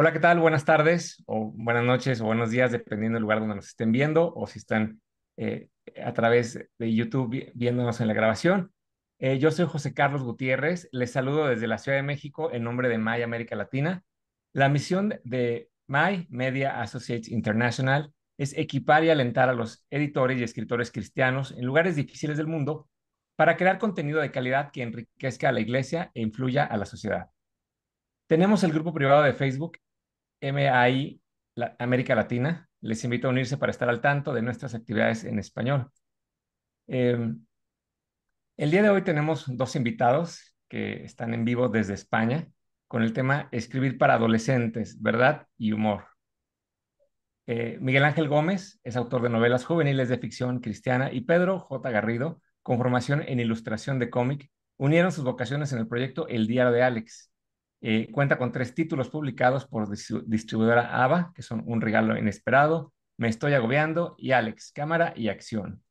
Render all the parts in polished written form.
Hola, ¿qué tal? Buenas tardes o buenas noches o buenos días, dependiendo del lugar donde nos estén viendo o si están eh, a través de YouTube viéndonos en la grabación. Yo soy José Carlos Gutiérrez, les saludo desde la Ciudad de México en nombre de MAI América Latina. La misión de MAI Media Associates International es equipar y alentar a los editores y escritores cristianos en lugares difíciles del mundo para crear contenido de calidad que enriquezca a la iglesia e influya a la sociedad. Tenemos el grupo privado de Facebook MAI América Latina. Les invito a unirse para estar al tanto de nuestras actividades en español. Eh, el día de hoy tenemos dos invitados que están en vivo desde España con el tema Escribir para adolescentes, verdad y humor. Miguel Ángel Gómez es autor de novelas juveniles de ficción cristiana y Pedro J. Garrido, con formación en ilustración de cómic, unieron sus vocaciones en el proyecto El Diario de Alex. Cuenta con tres títulos publicados por distribuidora ABA, que son Un Regalo Inesperado, Me Estoy Agobiando y Alex, Cámara y Acción,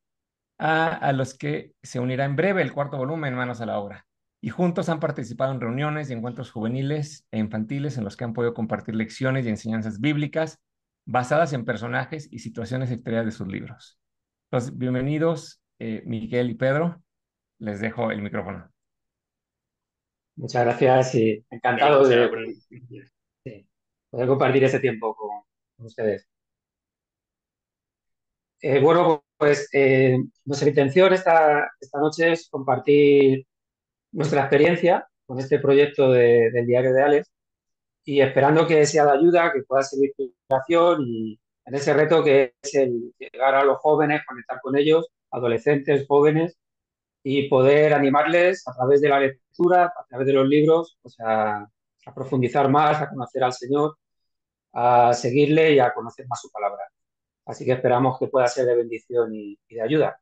a los que se unirá en breve el cuarto volumen, Manos a la Obra. Y juntos han participado en reuniones y encuentros juveniles e infantiles en los que han podido compartir lecciones y enseñanzas bíblicas basadas en personajes y situaciones extraídas de sus libros. Entonces, bienvenidos, Miguel y Pedro. Les dejo el micrófono. Muchas gracias y encantado de poder compartir ese tiempo con ustedes. Bueno, pues nuestra intención esta noche es compartir nuestra experiencia con este proyecto del Diario de Alex y esperando que sea de ayuda, que pueda ser de inspiración y en ese reto que es el llegar a los jóvenes, conectar con ellos, adolescentes, jóvenes y poder animarles a través de la lectura, a través de los libros, pues a profundizar más, a conocer al Señor, a seguirle y a conocer más su palabra. Así que esperamos que pueda ser de bendición y de ayuda.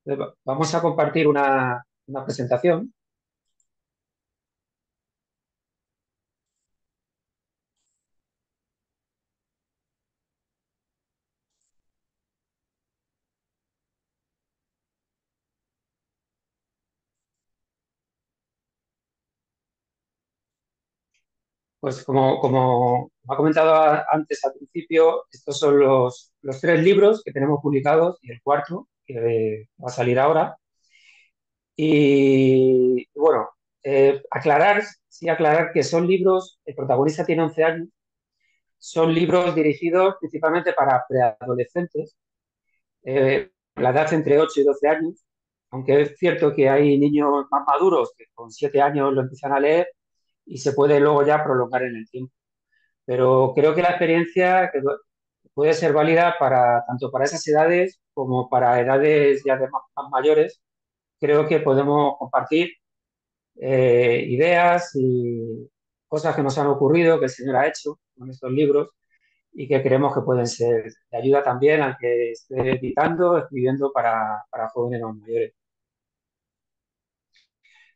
Entonces, vamos a compartir una presentación. Pues como ha comentado antes al principio, estos son los tres libros que tenemos publicados y el cuarto que va a salir ahora. Y bueno, aclarar que son libros, el protagonista tiene 11 años, son libros dirigidos principalmente para preadolescentes, la edad entre 8 y 12 años, aunque es cierto que hay niños más maduros que con 7 años lo empiezan a leer y se puede luego ya prolongar en el tiempo. Pero creo que la experiencia puede ser válida para tanto para esas edades como para edades ya más mayores. Creo que podemos compartir ideas y cosas que nos han ocurrido, que el Señor ha hecho con estos libros y que creemos que pueden ser de ayuda también al que esté editando, escribiendo para jóvenes o mayores.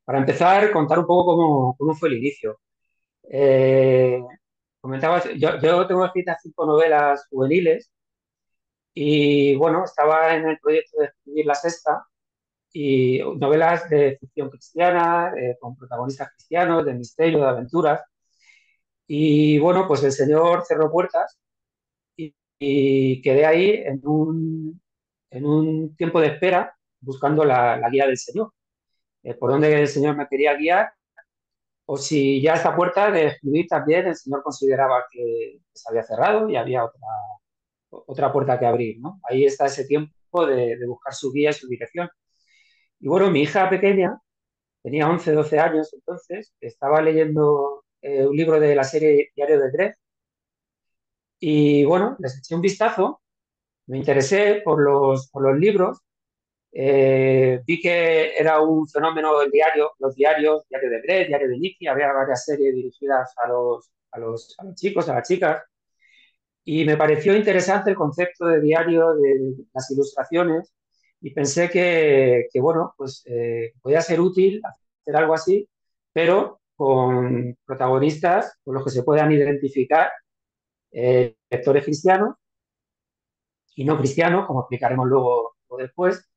Para empezar, contar un poco cómo fue el inicio. Eh, Comentabas, yo tengo escritas 5 novelas juveniles y bueno, estaba en el proyecto de escribir la sexta y novelas de ficción cristiana, con protagonistas cristianos, de misterio, de aventuras. Y bueno, pues el Señor cerró puertas y quedé ahí en un tiempo de espera buscando la guía del Señor, por dónde el Señor me quería guiar, o si ya esta puerta de escribir también el Señor consideraba que se había cerrado y había otra puerta que abrir, ¿no? Ahí está ese tiempo de buscar su guía y su dirección. Y bueno, mi hija pequeña tenía 11 12 años entonces, estaba leyendo un libro de la serie Diario de Dred y bueno, les eché un vistazo, me interesé por los libros. Vi que era un fenómeno del diario, los diarios, Diario de Brett, Diario de Nicky, había varias series dirigidas a los chicos, a las chicas, y me pareció interesante el concepto de diario, de las ilustraciones, y pensé bueno, pues podía ser útil hacer algo así, pero con protagonistas con los que se puedan identificar, lectores cristianos y no cristianos, como explicaremos luego o después.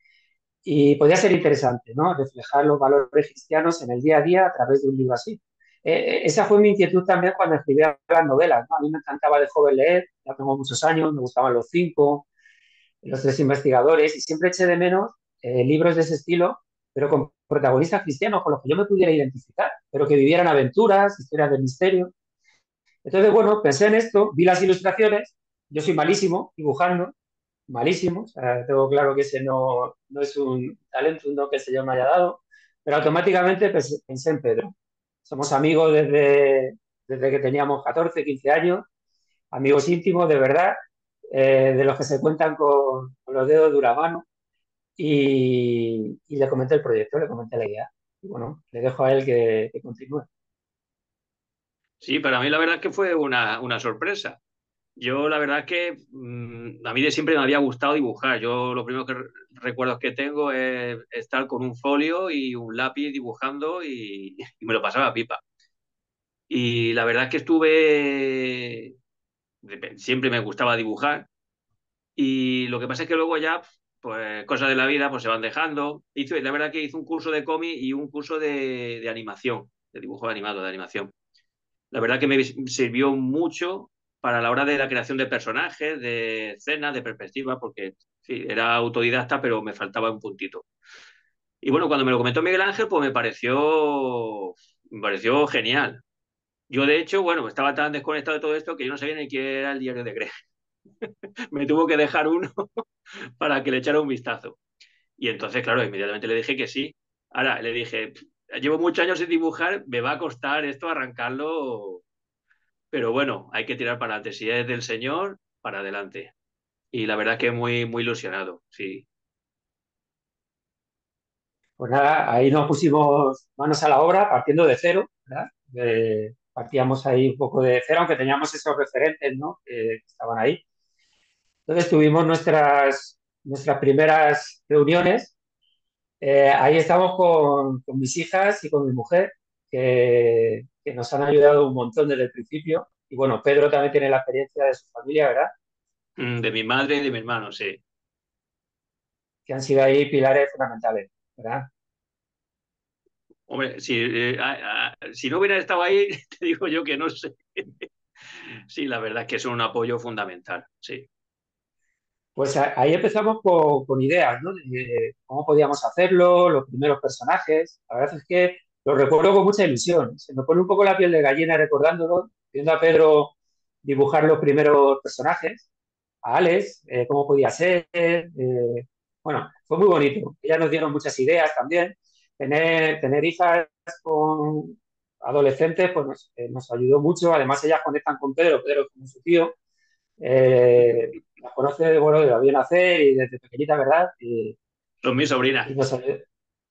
Y podría ser interesante, ¿no? Reflejar los valores cristianos en el día a día a través de un libro así. esa fue mi inquietud también cuando escribía las novelas, ¿no? A mí me encantaba de joven leer, ya tengo muchos años, me gustaban los cinco, los tres investigadores, y siempre eché de menos libros de ese estilo, pero con protagonistas cristianos con los que yo me pudiera identificar, pero que vivieran aventuras, historias de misterio. Entonces, bueno, pensé en esto, vi las ilustraciones, yo soy malísimo dibujando, malísimo, o sea, tengo claro que ese no es un talento, un don que se yo me haya dado, pero automáticamente pensé en Pedro. Somos amigos desde que teníamos 14, 15 años, amigos íntimos de verdad, de los que se cuentan con los dedos de una mano, y le comenté el proyecto, le comenté la idea. Y bueno, le dejo a él que continúe. Sí, para mí la verdad es que fue una sorpresa. Yo la verdad es que a mí de siempre me había gustado dibujar. Yo lo primero que recuerdos que tengo es estar con un folio y un lápiz dibujando y me lo pasaba a pipa. Y la verdad es que siempre me gustaba dibujar y lo que pasa es que luego ya, pues cosas de la vida, pues se van dejando. La verdad que hice un curso de cómic y un curso de animación, de dibujo animado, de animación. La verdad que me sirvió mucho para la hora de la creación de personajes, de escenas, de perspectiva, porque sí, era autodidacta, pero me faltaba un puntito. Y bueno, cuando me lo comentó Miguel Ángel, pues me pareció genial. Yo, de hecho, bueno, estaba tan desconectado de todo esto que yo no sabía ni qué era el diario de Greg. Me tuvo que dejar uno para que le echara un vistazo. Y entonces, claro, inmediatamente le dije que sí. Ahora, le dije, llevo muchos años sin dibujar, me va a costar esto arrancarlo, pero bueno, hay que tirar para adelante. Si es del Señor, para adelante. Y la verdad que muy, muy ilusionado, sí. Pues nada, ahí nos pusimos manos a la obra partiendo de cero, ¿verdad? Partíamos ahí un poco de cero, aunque teníamos esos referentes, ¿no? Que estaban ahí. Entonces tuvimos nuestras primeras reuniones. Ahí estamos con mis hijas y con mi mujer, que nos han ayudado un montón desde el principio. Y bueno, Pedro también tiene la experiencia de su familia, ¿verdad? De mi madre y de mi hermano, sí. Que han sido ahí pilares fundamentales, ¿verdad? Hombre, si no hubiera estado ahí, te digo yo que no sé. Sí, la verdad es que son un apoyo fundamental, sí. Pues ahí empezamos con ideas, ¿no? De cómo podíamos hacerlo, los primeros personajes. La verdad es que lo recuerdo con mucha ilusión. Se me pone un poco la piel de gallina recordándolo, viendo a Pedro dibujar los primeros personajes, a Alex, cómo podía ser. Bueno, fue muy bonito. Ellas nos dieron muchas ideas también. Tener hijas con adolescentes, pues nos ayudó mucho. Además, ellas conectan con Pedro, Pedro es como su tío. La conoce, bueno, de la vio nacer y desde pequeñita, ¿verdad? Son mis Y sobrinas.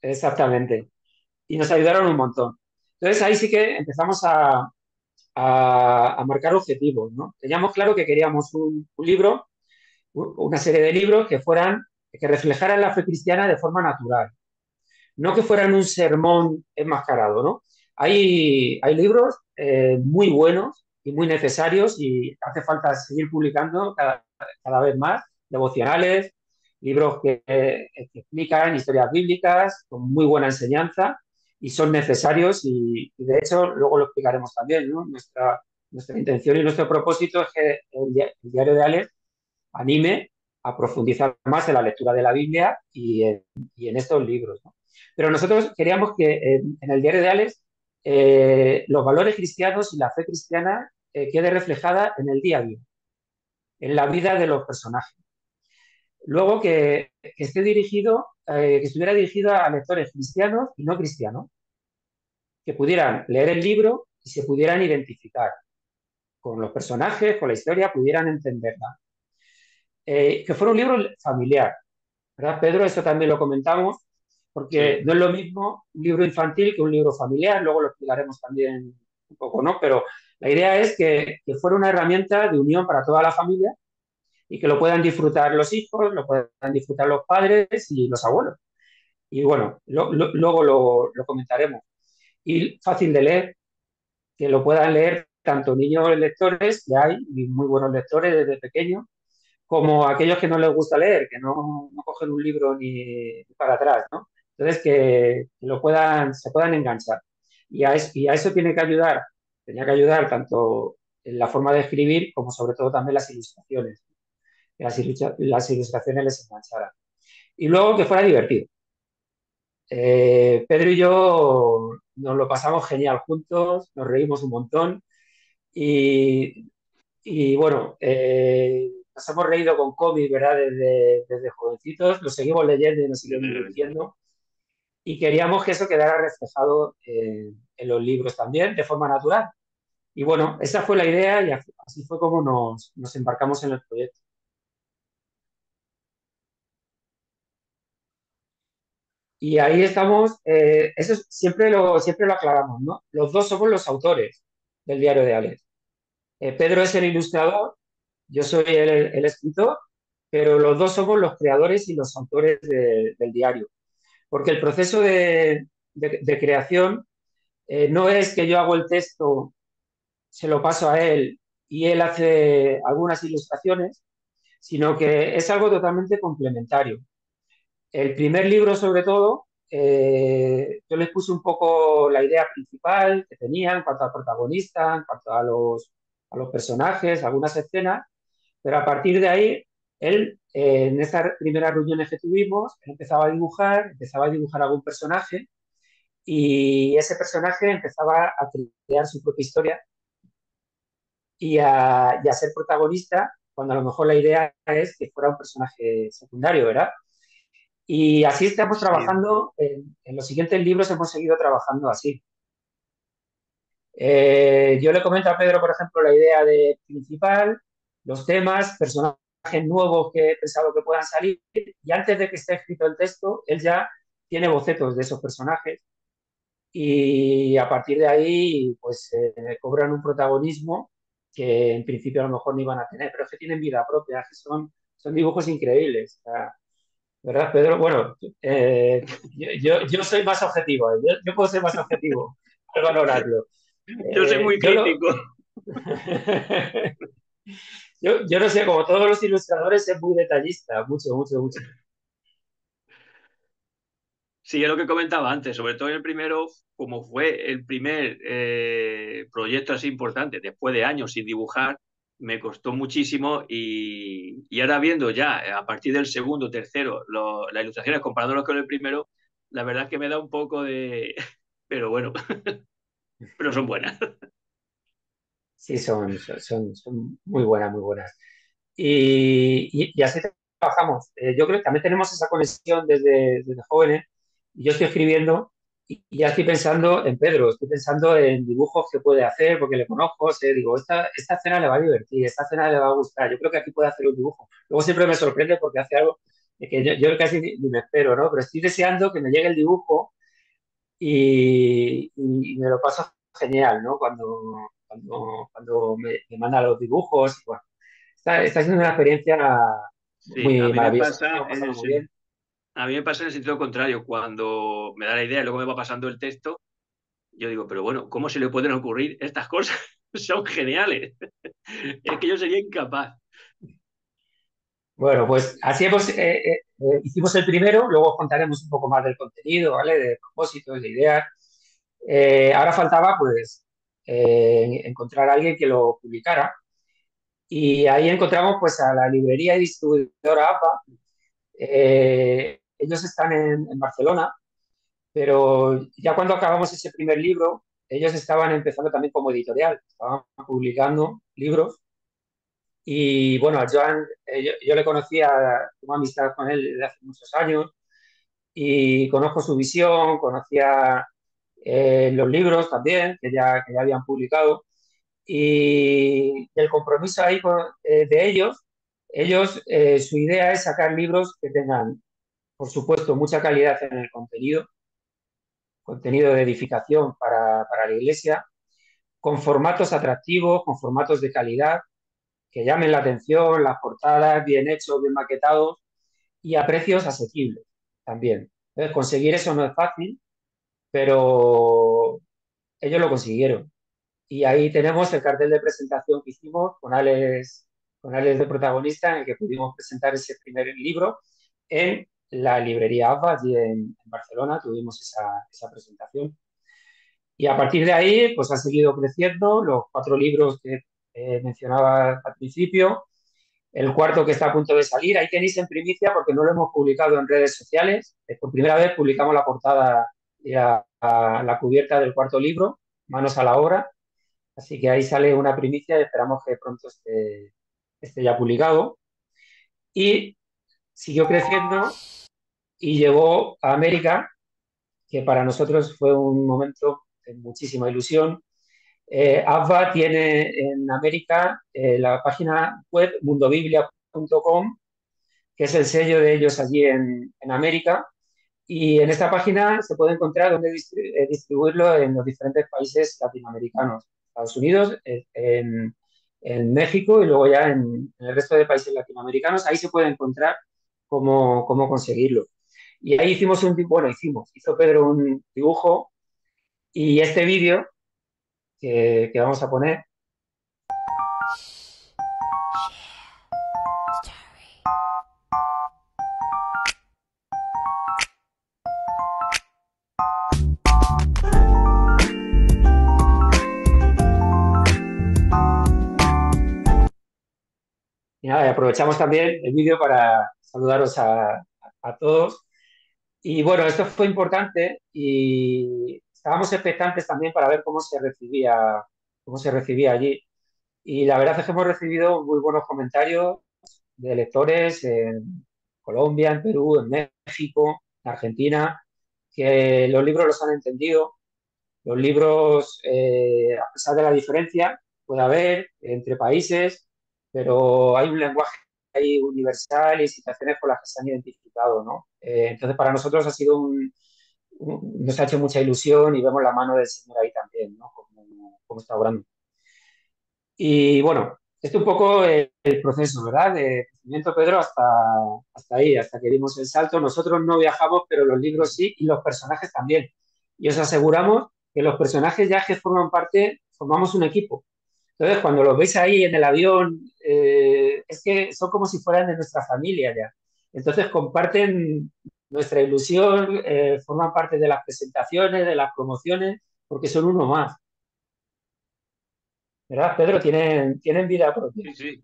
exactamente. Y nos ayudaron un montón. Entonces ahí sí que empezamos a marcar objetivos, ¿no? Teníamos claro que queríamos un libro, una serie de libros que reflejaran la fe cristiana de forma natural, no que fueran un sermón enmascarado, ¿no? Hay libros muy buenos y muy necesarios y hace falta seguir publicando cada vez más, devocionales, libros que explican historias bíblicas con muy buena enseñanza y son necesarios y de hecho luego lo explicaremos también, ¿no? Nuestra intención y nuestro propósito es que el diario de Alex anime a profundizar más en la lectura de la Biblia y en estos libros, ¿no? Pero nosotros queríamos que en el diario de Alex los valores cristianos y la fe cristiana quede reflejada en el día a día, en la vida de los personajes. Luego que estuviera dirigido a lectores cristianos y no cristianos, que pudieran leer el libro y se pudieran identificar con los personajes, con la historia, pudieran entenderla. Que fuera un libro familiar, ¿verdad, Pedro? Eso también lo comentamos, porque Sí. no es lo mismo un libro infantil que un libro familiar, luego lo explicaremos también un poco, ¿no? Pero la idea es que fuera una herramienta de unión para toda la familia y que lo puedan disfrutar los hijos, lo puedan disfrutar los padres y los abuelos. Y bueno, luego lo comentaremos. Y fácil de leer, que lo puedan leer tanto niños lectores, que hay muy buenos lectores desde pequeños, como aquellos que no les gusta leer, que no cogen un libro ni para atrás, ¿no? Entonces, que se puedan enganchar. y a eso tenía que ayudar tanto en la forma de escribir como sobre todo también las ilustraciones. Que las ilustraciones les engancharan. Y luego que fuera divertido. Pedro y yo nos lo pasamos genial juntos, nos reímos un montón y, y bueno, nos hemos reído con cómics, ¿verdad? Desde jovencitos, lo seguimos leyendo y nos seguimos divirtiendo y queríamos que eso quedara reflejado en los libros también de forma natural. Y bueno, esa fue la idea y así fue como nos embarcamos en el proyecto. Y ahí estamos, eso siempre lo aclaramos, ¿no? Los dos somos los autores del diario de Alex. Pedro es el ilustrador, yo soy el escritor, pero los dos somos los creadores y los autores del diario. Porque el proceso de creación no es que yo hago el texto, se lo paso a él y él hace algunas ilustraciones, sino que es algo totalmente complementario. El primer libro, sobre todo, yo les puse un poco la idea principal que tenía en cuanto al protagonista, en cuanto a los personajes, algunas escenas, pero a partir de ahí, él, en estas primeras reuniones que tuvimos, él empezaba a dibujar algún personaje y ese personaje empezaba a crear su propia historia y a ser protagonista, cuando a lo mejor la idea es que fuera un personaje secundario, ¿verdad? Y así estamos Sí, trabajando, en los siguientes libros hemos seguido trabajando así. Yo le comento a Pedro, por ejemplo, la idea de principal, los temas, personajes nuevos que he pensado que puedan salir, y antes de que esté escrito el texto, él ya tiene bocetos de esos personajes y a partir de ahí, pues cobran un protagonismo que en principio a lo mejor no iban a tener, pero es que tienen vida propia, que son dibujos increíbles. O sea, ¿verdad, Pedro? Bueno, yo soy más objetivo, yo puedo ser más objetivo al valorarlo. yo soy muy Yo, lo, crítico. yo no sé, como todos los ilustradores, es muy detallista, mucho, mucho, mucho. Sí, es lo que comentaba antes, sobre todo en el primero, como fue el primer proyecto así importante, después de años sin dibujar, me costó muchísimo y ahora viendo ya a partir del segundo, tercero, las ilustraciones comparándolas con el primero, la verdad es que me da un poco de... Pero bueno, pero son buenas. Sí, son muy buenas, muy buenas. Y así trabajamos. Yo creo que también tenemos esa conexión desde jóvenes. Y yo estoy escribiendo y ya estoy pensando en Pedro, estoy pensando en dibujos que puede hacer, porque le conozco, sé, digo, esta escena le va a divertir, esta escena le va a gustar, yo creo que aquí puede hacer un dibujo. Luego siempre me sorprende porque hace algo que yo casi ni me espero, ¿no? Pero estoy deseando que me llegue el dibujo y me lo paso genial, ¿no? Cuando me manda los dibujos. Bueno, está siendo una experiencia Sí, a muy mí me maravillosa. pasa Estamos pasando muy bien. a mí me pasa en el sentido contrario, cuando me da la idea y luego me va pasando el texto, yo digo, pero bueno, ¿cómo se le pueden ocurrir estas cosas? Son geniales. Es que yo sería incapaz. Bueno, pues así hicimos el primero, luego os contaremos un poco más del contenido, ¿vale? De propósitos, de ideas. Ahora faltaba, pues, encontrar a alguien que lo publicara. Y ahí encontramos, pues, a la librería y distribuidora APA. Ellos están en Barcelona, pero ya cuando acabamos ese primer libro, ellos estaban empezando también como editorial, estaban publicando libros. Y bueno, a Joan, yo le conocía, tengo amistad con él desde hace muchos años y conozco su visión, conocía los libros también que ya habían publicado y el compromiso ahí de ellos, su idea es sacar libros que tengan, por supuesto, mucha calidad en el contenido de edificación para la iglesia, con formatos atractivos, con formatos de calidad, que llamen la atención, las portadas bien hechos, bien maquetados y a precios asequibles también. Entonces, conseguir eso no es fácil, pero ellos lo consiguieron. Y ahí tenemos el cartel de presentación que hicimos con Alex de protagonista, en el que pudimos presentar ese primer libro en la librería AFA, allí en Barcelona, tuvimos esa presentación. Y a partir de ahí, pues ha seguido creciendo los 4 libros que mencionaba al principio, el cuarto que está a punto de salir. Ahí tenéis en primicia porque no lo hemos publicado en redes sociales. Por primera vez publicamos la portada y la cubierta del cuarto libro, Manos a la obra. Así que ahí sale una primicia y esperamos que pronto esté ya publicado. Y siguió creciendo y llegó a América, que para nosotros fue un momento de muchísima ilusión. ABBA tiene en América la página web mundobiblia.com, que es el sello de ellos allí en América. Y en esta página se puede encontrar dónde distribuirlo en los diferentes países latinoamericanos, Estados Unidos, en México y luego ya en el resto de países latinoamericanos. Ahí se puede encontrar cómo conseguirlo. Y ahí hizo Pedro un dibujo y este vídeo que vamos a poner. Y nada, y aprovechamos también el vídeo para saludaros a todos. Y bueno, esto fue importante y estábamos expectantes también para ver cómo se recibía allí. Y la verdad es que hemos recibido muy buenos comentarios de lectores en Colombia, en Perú, en México, en Argentina, que los libros los han entendido. Los libros, a pesar de la diferencia, puede haber entre países, pero hay un lenguaje ahí universal y situaciones con las que se han identificado, ¿no? Entonces, para nosotros nos ha hecho mucha ilusión y vemos la mano del Señor ahí también, ¿no? Cómo está obrando. Y bueno, este es un poco el proceso, ¿verdad? De crecimiento, Pedro, hasta ahí, hasta que dimos el salto. Nosotros no viajamos, pero los libros sí y los personajes también. Y os aseguramos que los personajes ya que forman parte, formamos un equipo. Entonces, cuando los veis ahí en el avión, es que son como si fueran de nuestra familia ya. Entonces, comparten nuestra ilusión, forman parte de las presentaciones, de las promociones, porque son uno más. ¿Verdad, Pedro? Tienen vida propia. Sí, sí.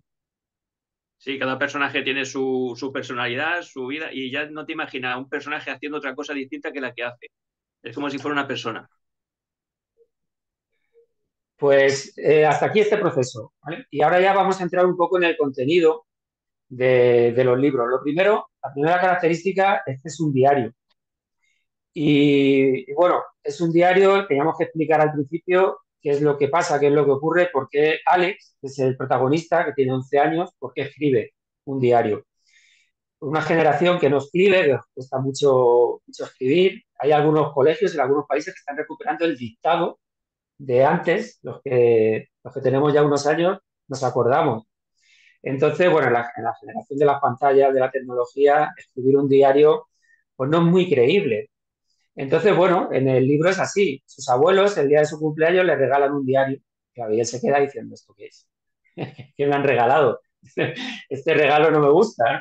Sí, cada personaje tiene su personalidad, su vida, y ya no te imaginas un personaje haciendo otra cosa distinta que la que hace. Es como si fuera una persona. Pues hasta aquí este proceso, ¿vale? Y ahora ya vamos a entrar un poco en el contenido de los libros. La primera característica es que es un diario. Y bueno, es un diario, teníamos que explicar al principio qué es lo que pasa, qué es lo que ocurre, por qué Alex, que es el protagonista, que tiene 11 años, por qué escribe un diario. Una generación que no escribe, que cuesta mucho escribir. Hay algunos colegios en algunos países que están recuperando el dictado de antes, los que tenemos ya unos años, nos acordamos. Entonces, bueno, en la generación de las pantallas, de la tecnología, escribir un diario, pues no es muy creíble. Entonces, bueno, en el libro es así. Sus abuelos, el día de su cumpleaños, le regalan un diario. Claro, y él se queda diciendo, ¿esto qué es? ¿Qué me han regalado? Este regalo no me gusta, ¿no?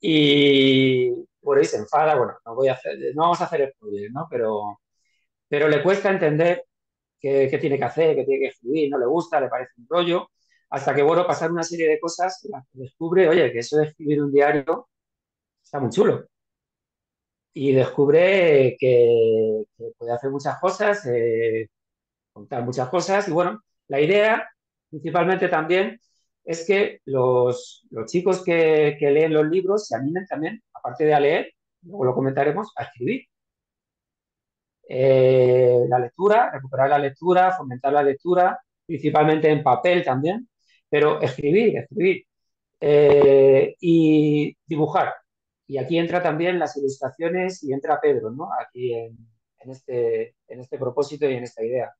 Y por ahí se enfada. Bueno, no vamos a hacer spoilers, ¿no? Pero le cuesta entender qué tiene que hacer, qué tiene que escribir, no le gusta, le parece un rollo, hasta que, bueno, pasar una serie de cosas en las que descubre, oye, que eso de escribir un diario está muy chulo. Y descubre que puede hacer muchas cosas, contar muchas cosas. Y bueno, la idea principalmente también es que los chicos que leen los libros se animen también, aparte de a leer, luego lo comentaremos, a escribir. La lectura, recuperar la lectura, fomentar la lectura, principalmente en papel también, pero escribir y dibujar. Y aquí entra también las ilustraciones y entra Pedro, ¿no? Aquí en este propósito y en esta idea.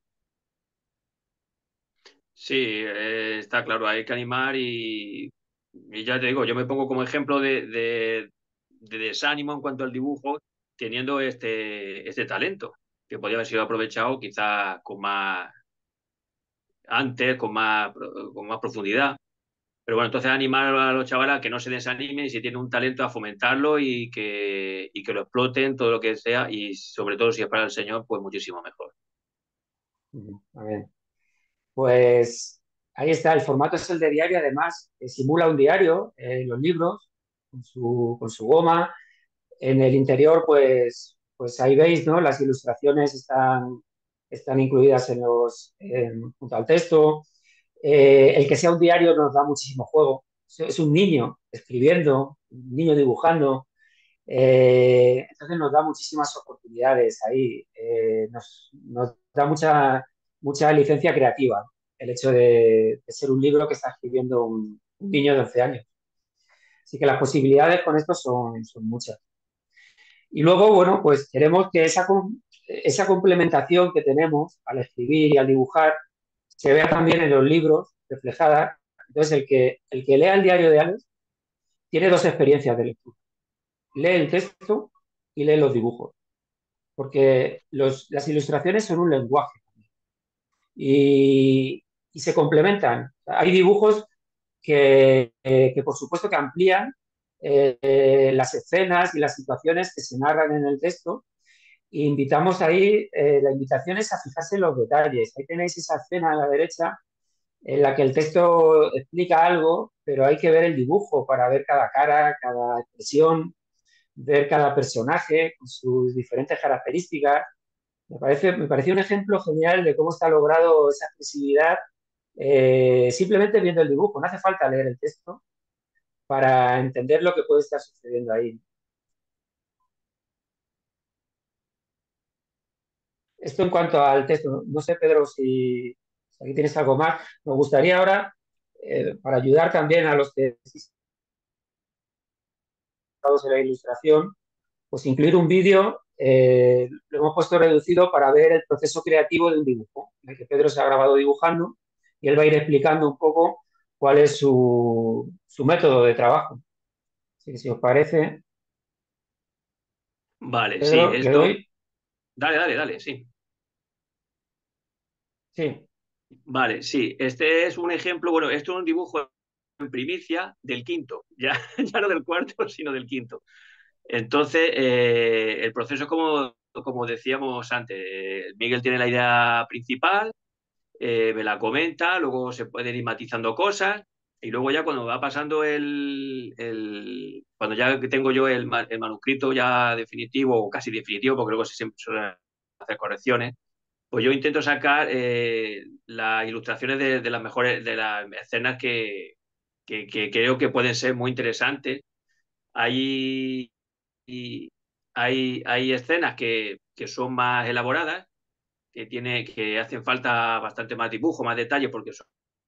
Sí, está claro, hay que animar y ya te digo, yo me pongo como ejemplo de desánimo en cuanto al dibujo, teniendo este talento, que podría haber sido aprovechado quizá con más, antes, con más profundidad. Pero bueno, entonces animar a los chavales a que no se desanimen y si tienen un talento a fomentarlo y que lo exploten todo lo que sea y sobre todo si es para el Señor, pues muchísimo mejor. A ver, pues ahí está, el formato es el de diario, además simula un diario, los libros, con su goma. En el interior, pues ahí veis, ¿no? Las ilustraciones están incluidas junto al texto. El que sea un diario nos da muchísimo juego. Es un niño escribiendo, un niño dibujando. Entonces nos da muchísimas oportunidades ahí. Nos da mucha licencia creativa el hecho de ser un libro que está escribiendo un niño de 11 años. Así que las posibilidades con esto son muchas. Y luego, bueno, pues queremos que esa complementación que tenemos al escribir y al dibujar se vea también en los libros reflejada. Entonces, el que lea el diario de Alex tiene dos experiencias de lectura. Lee el texto y lee los dibujos, porque las ilustraciones son un lenguaje y, y se complementan. Hay dibujos que por supuesto que amplían las escenas y las situaciones que se narran en el texto. E invitamos ahí, la invitación es a fijarse en los detalles. Ahí tenéis esa escena a la derecha en la que el texto explica algo, pero hay que ver el dibujo para ver cada cara, cada expresión, ver cada personaje con sus diferentes características. Me pareció un ejemplo genial de cómo está logrado esa accesibilidad simplemente viendo el dibujo. No hace falta leer el texto para entender lo que puede estar sucediendo ahí. Esto en cuanto al texto. No sé, Pedro, si aquí tienes algo más. Me gustaría ahora, para ayudar también a los que estamos en la ilustración, pues incluir un vídeo. Lo hemos puesto reducido para ver el proceso creativo de un dibujo, en el que Pedro se ha grabado dibujando y él va a ir explicando un poco cuál es su método de trabajo. Así que si os parece, Vale, sí, Pedro, le esto. doy. Dale, dale, dale, sí. Sí. Vale, sí. Este es un ejemplo, bueno, esto es un dibujo en primicia del quinto, ya, ya no del cuarto, sino del quinto. Entonces, el proceso es como decíamos antes. Miguel tiene la idea principal, me la comenta, luego se pueden ir matizando cosas y luego ya cuando va pasando cuando ya tengo yo el manuscrito ya definitivo o casi definitivo, porque luego se siempre suelen hacer correcciones, pues yo intento sacar las ilustraciones de las mejores, de las escenas que creo que pueden ser muy interesantes. Hay, hay escenas que son más elaboradas, que hacen falta bastante más dibujo, más detalle, porque son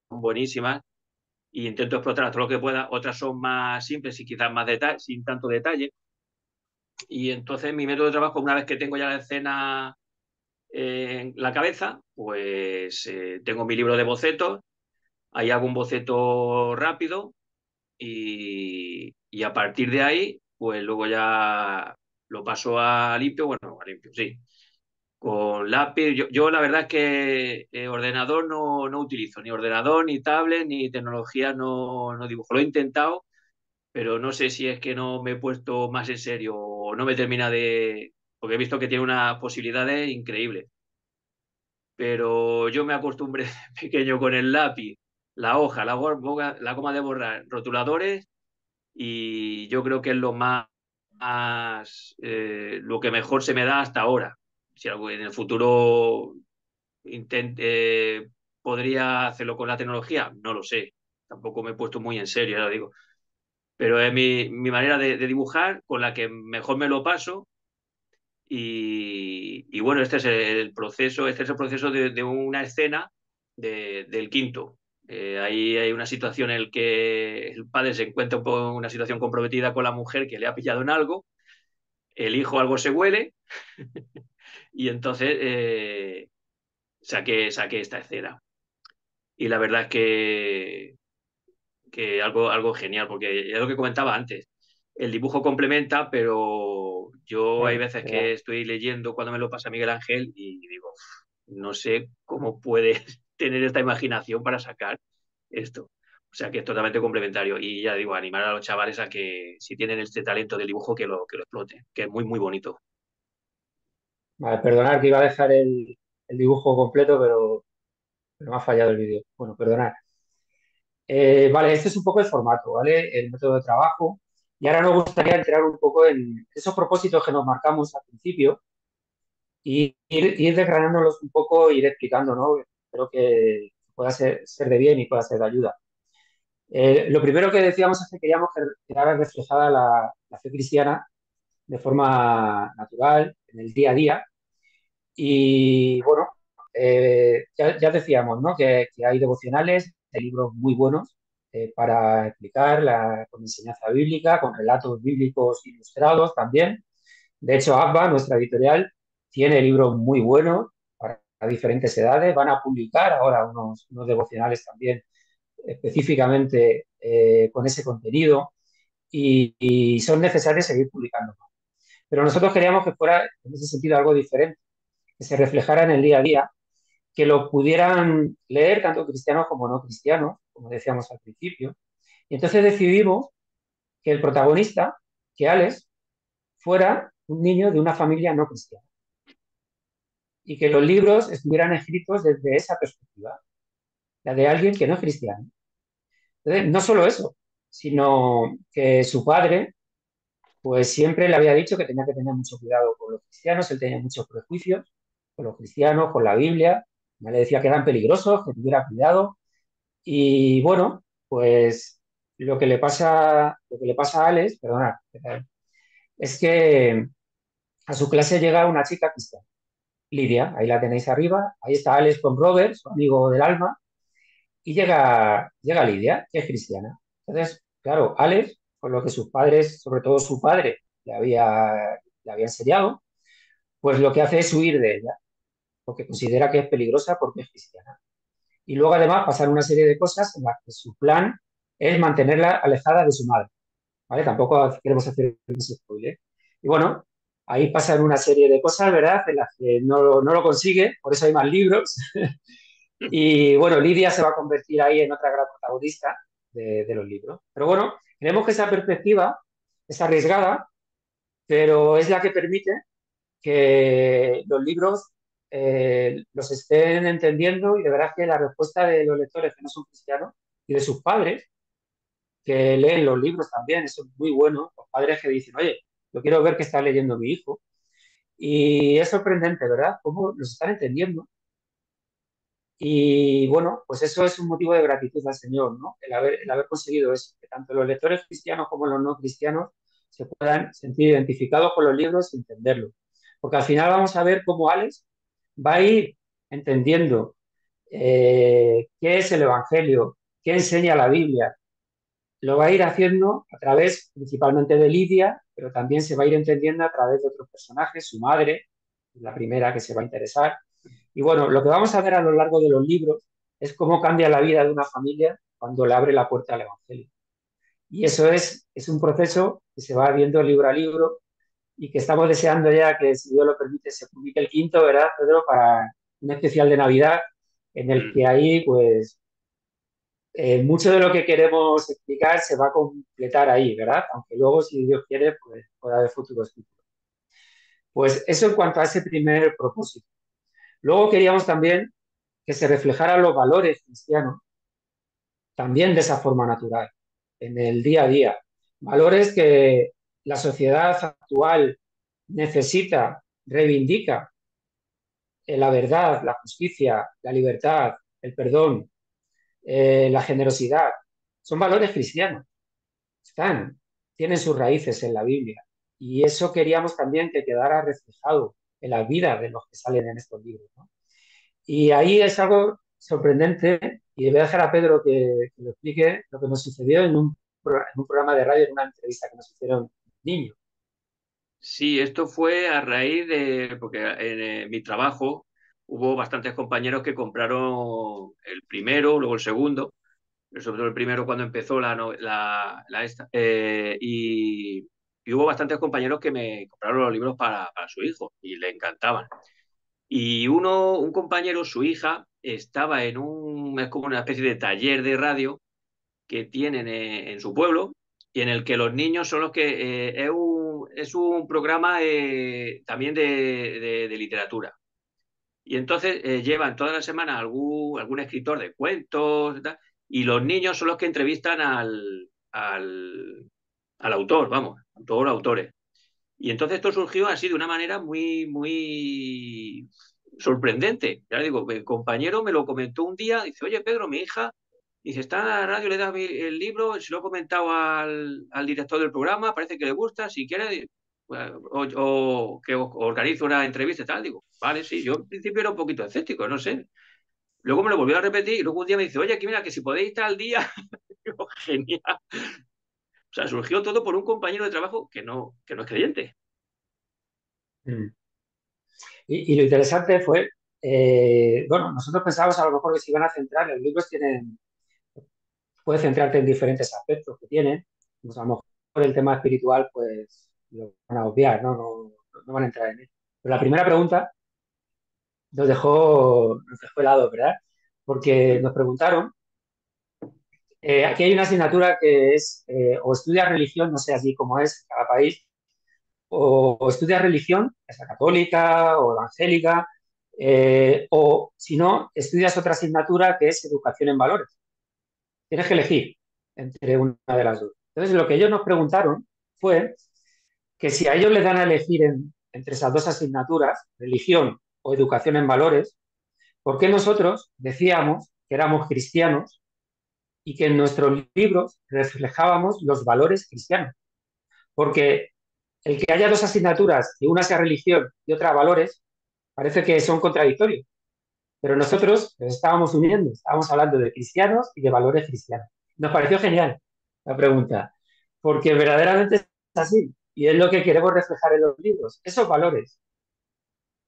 buenísimas, y intento explotar todo lo que pueda. Otras son más simples y quizás más detalle, sin tanto detalle. Y entonces mi método de trabajo, una vez que tengo ya la escena en la cabeza, pues tengo mi libro de bocetos, ahí hago un boceto rápido y a partir de ahí, pues luego ya lo paso a limpio, bueno, a limpio, sí, con lápiz. Yo la verdad es que ordenador no utilizo, ni ordenador, ni tablet, ni tecnología, no dibujo. Lo he intentado, pero no sé si es que no me he puesto más en serio o no me termina de... Porque he visto que tiene unas posibilidades increíbles. Pero yo me acostumbré de pequeño con el lápiz, la hoja, la goma de borrar, rotuladores, y yo creo que es lo que mejor se me da hasta ahora. Si algo en el futuro podría hacerlo con la tecnología, no lo sé. Tampoco me he puesto muy en serio, ya lo digo. Pero es mi manera de dibujar con la que mejor me lo paso. Y bueno, este es el proceso, este es el proceso de una escena del quinto. Ahí hay una situación en la que el padre se encuentra un poco en una situación comprometida con la mujer que le ha pillado en algo, el hijo algo se huele y entonces saqué esta escena. Y la verdad es que algo genial, porque es lo que comentaba antes. El dibujo complementa, pero yo hay Claro, veces que ¿verdad? estoy leyendo cuando me lo pasa Miguel Ángel y digo, no sé cómo puedes tener esta imaginación para sacar esto. O sea que es totalmente complementario. Y ya digo, animar a los chavales a que si tienen este talento del dibujo, que lo exploten, que es muy, muy bonito. Vale, perdonad que iba a dejar el dibujo completo, pero me ha fallado el vídeo. Bueno, perdonad. Vale, este es un poco el formato, ¿vale? El método de trabajo. Y ahora nos gustaría entrar un poco en esos propósitos que nos marcamos al principio y ir desgranándolos un poco, ir explicando, ¿no? Espero que pueda ser de bien y pueda ser de ayuda. Lo primero que decíamos es que queríamos que quedara reflejada la fe cristiana de forma natural, en el día a día. Y bueno, ya decíamos, ¿no? Que hay devocionales, hay libros muy buenos para explicar con enseñanza bíblica, con relatos bíblicos ilustrados también. De hecho, ABBA, nuestra editorial, tiene libros muy buenos para diferentes edades. Van a publicar ahora unos devocionales también específicamente con ese contenido y son necesarios seguir publicando. Pero nosotros queríamos que fuera en ese sentido algo diferente, que se reflejara en el día a día, que lo pudieran leer tanto cristianos como no cristianos, como decíamos al principio. Y entonces decidimos que el protagonista, que Alex, fuera un niño de una familia no cristiana y que los libros estuvieran escritos desde esa perspectiva, la de alguien que no es cristiano. Entonces, no solo eso, sino que su padre, pues siempre le había dicho que tenía que tener mucho cuidado con los cristianos, él tenía muchos prejuicios con los cristianos, con la Biblia, me le decía que eran peligrosos, que tuviera cuidado. Y bueno, pues lo que le pasa a Alex, perdona, es que a su clase llega una chica cristiana, Lidia, ahí la tenéis arriba, ahí está Alex con Robert, su amigo del alma, y llega Lidia, que es cristiana. Entonces, claro, Alex, por lo que sus padres, sobre todo su padre, le había enseñado, pues lo que hace es huir de ella, porque considera que es peligrosa porque es cristiana. Y luego además pasan una serie de cosas en las que su plan es mantenerla alejada de su madre, ¿vale? Tampoco queremos hacer un spoiler. Y bueno, ahí pasan una serie de cosas, ¿verdad? En las que no lo consigue, por eso hay más libros. Y bueno, Lidia se va a convertir ahí en otra gran protagonista de los libros. Pero bueno, creemos que esa perspectiva es arriesgada, pero es la que permite que los libros los estén entendiendo y de verdad que la respuesta de los lectores que no son cristianos y de sus padres que leen los libros también, eso es muy bueno, los padres que dicen, oye, yo quiero ver qué está leyendo mi hijo. Y es sorprendente, ¿verdad? Cómo los están entendiendo. Y bueno, pues eso es un motivo de gratitud al Señor, ¿no? El haber conseguido eso, que tanto los lectores cristianos como los no cristianos se puedan sentir identificados con los libros y entenderlos. Porque al final vamos a ver cómo Alex va a ir entendiendo qué es el Evangelio, qué enseña la Biblia. Lo va a ir haciendo a través principalmente de Lidia, pero también se va a ir entendiendo a través de otros personajes, su madre, la primera que se va a interesar. Y bueno, lo que vamos a ver a lo largo de los libros es cómo cambia la vida de una familia cuando le abre la puerta al Evangelio. Y eso es un proceso que se va viendo libro a libro y que estamos deseando ya que, si Dios lo permite, se publique el quinto, ¿verdad, Pedro? Para un especial de Navidad en el que ahí, pues, mucho de lo que queremos explicar se va a completar ahí, ¿verdad? Aunque luego, si Dios quiere, pues puede haber futuros títulos. Pues eso en cuanto a ese primer propósito. Luego queríamos también que se reflejaran los valores cristianos también de esa forma natural, en el día a día. Valores que la sociedad actual necesita, reivindica, la verdad, la justicia, la libertad, el perdón, la generosidad. Son valores cristianos, están, tienen sus raíces en la Biblia. Y eso queríamos también que quedara reflejado en la vida de los que salen en estos libros, ¿no? Y ahí es algo sorprendente, y voy a dejar a Pedro que lo explique lo que nos sucedió en un programa de radio, en una entrevista que nos hicieron niños. Sí, esto fue a raíz de, porque en mi trabajo hubo bastantes compañeros que compraron el primero, luego el segundo, pero sobre todo el primero cuando empezó la esta, y hubo bastantes compañeros que me compraron los libros para su hijo y le encantaban. Y un compañero, su hija, estaba es como una especie de taller de radio que tienen en su pueblo y en el que los niños son los que es un programa también de literatura. Y entonces llevan toda la semana algún escritor de cuentos y tal, y los niños son los que entrevistan al autor, vamos, autor o autores. Y entonces esto surgió así de una manera muy sorprendente. Ya digo, mi compañero me lo comentó un día, dice, oye Pedro, mi hija, dice, está en la radio, le da el libro, se lo he comentado al director del programa, parece que le gusta, si quiere, o que organice una entrevista y tal. Digo, vale, sí, yo en principio era un poquito escéptico, no sé. Luego me lo volvió a repetir y luego un día me dice, oye, aquí mira, que si podéis estar al día, digo, genial. O sea, surgió todo por un compañero de trabajo que no es creyente. Mm. Y lo interesante fue, bueno, nosotros pensábamos a lo mejor que se iban a centrar, los libros tienen, puedes centrarte en diferentes aspectos que tienen, pues a lo mejor el tema espiritual, pues lo van a obviar, ¿no? No van a entrar en él. Pero la primera pregunta nos dejó helado, ¿verdad? Porque nos preguntaron, aquí hay una asignatura que es, o estudias religión, no sé así como es en cada país, o estudias religión, es la católica o evangélica, o si no, estudias otra asignatura que es educación en valores. Tienes que elegir entre una de las dos. Entonces, lo que ellos nos preguntaron fue que si a ellos les dan a elegir entre esas dos asignaturas, religión o educación en valores, ¿por qué nosotros decíamos que éramos cristianos y que en nuestros libros reflejábamos los valores cristianos? Porque el que haya dos asignaturas, que una sea religión y otra valores, parece que son contradictorios. Pero nosotros los estábamos uniendo, estábamos hablando de cristianos y de valores cristianos. Nos pareció genial la pregunta, porque verdaderamente es así. Y es lo que queremos reflejar en los libros. Esos valores,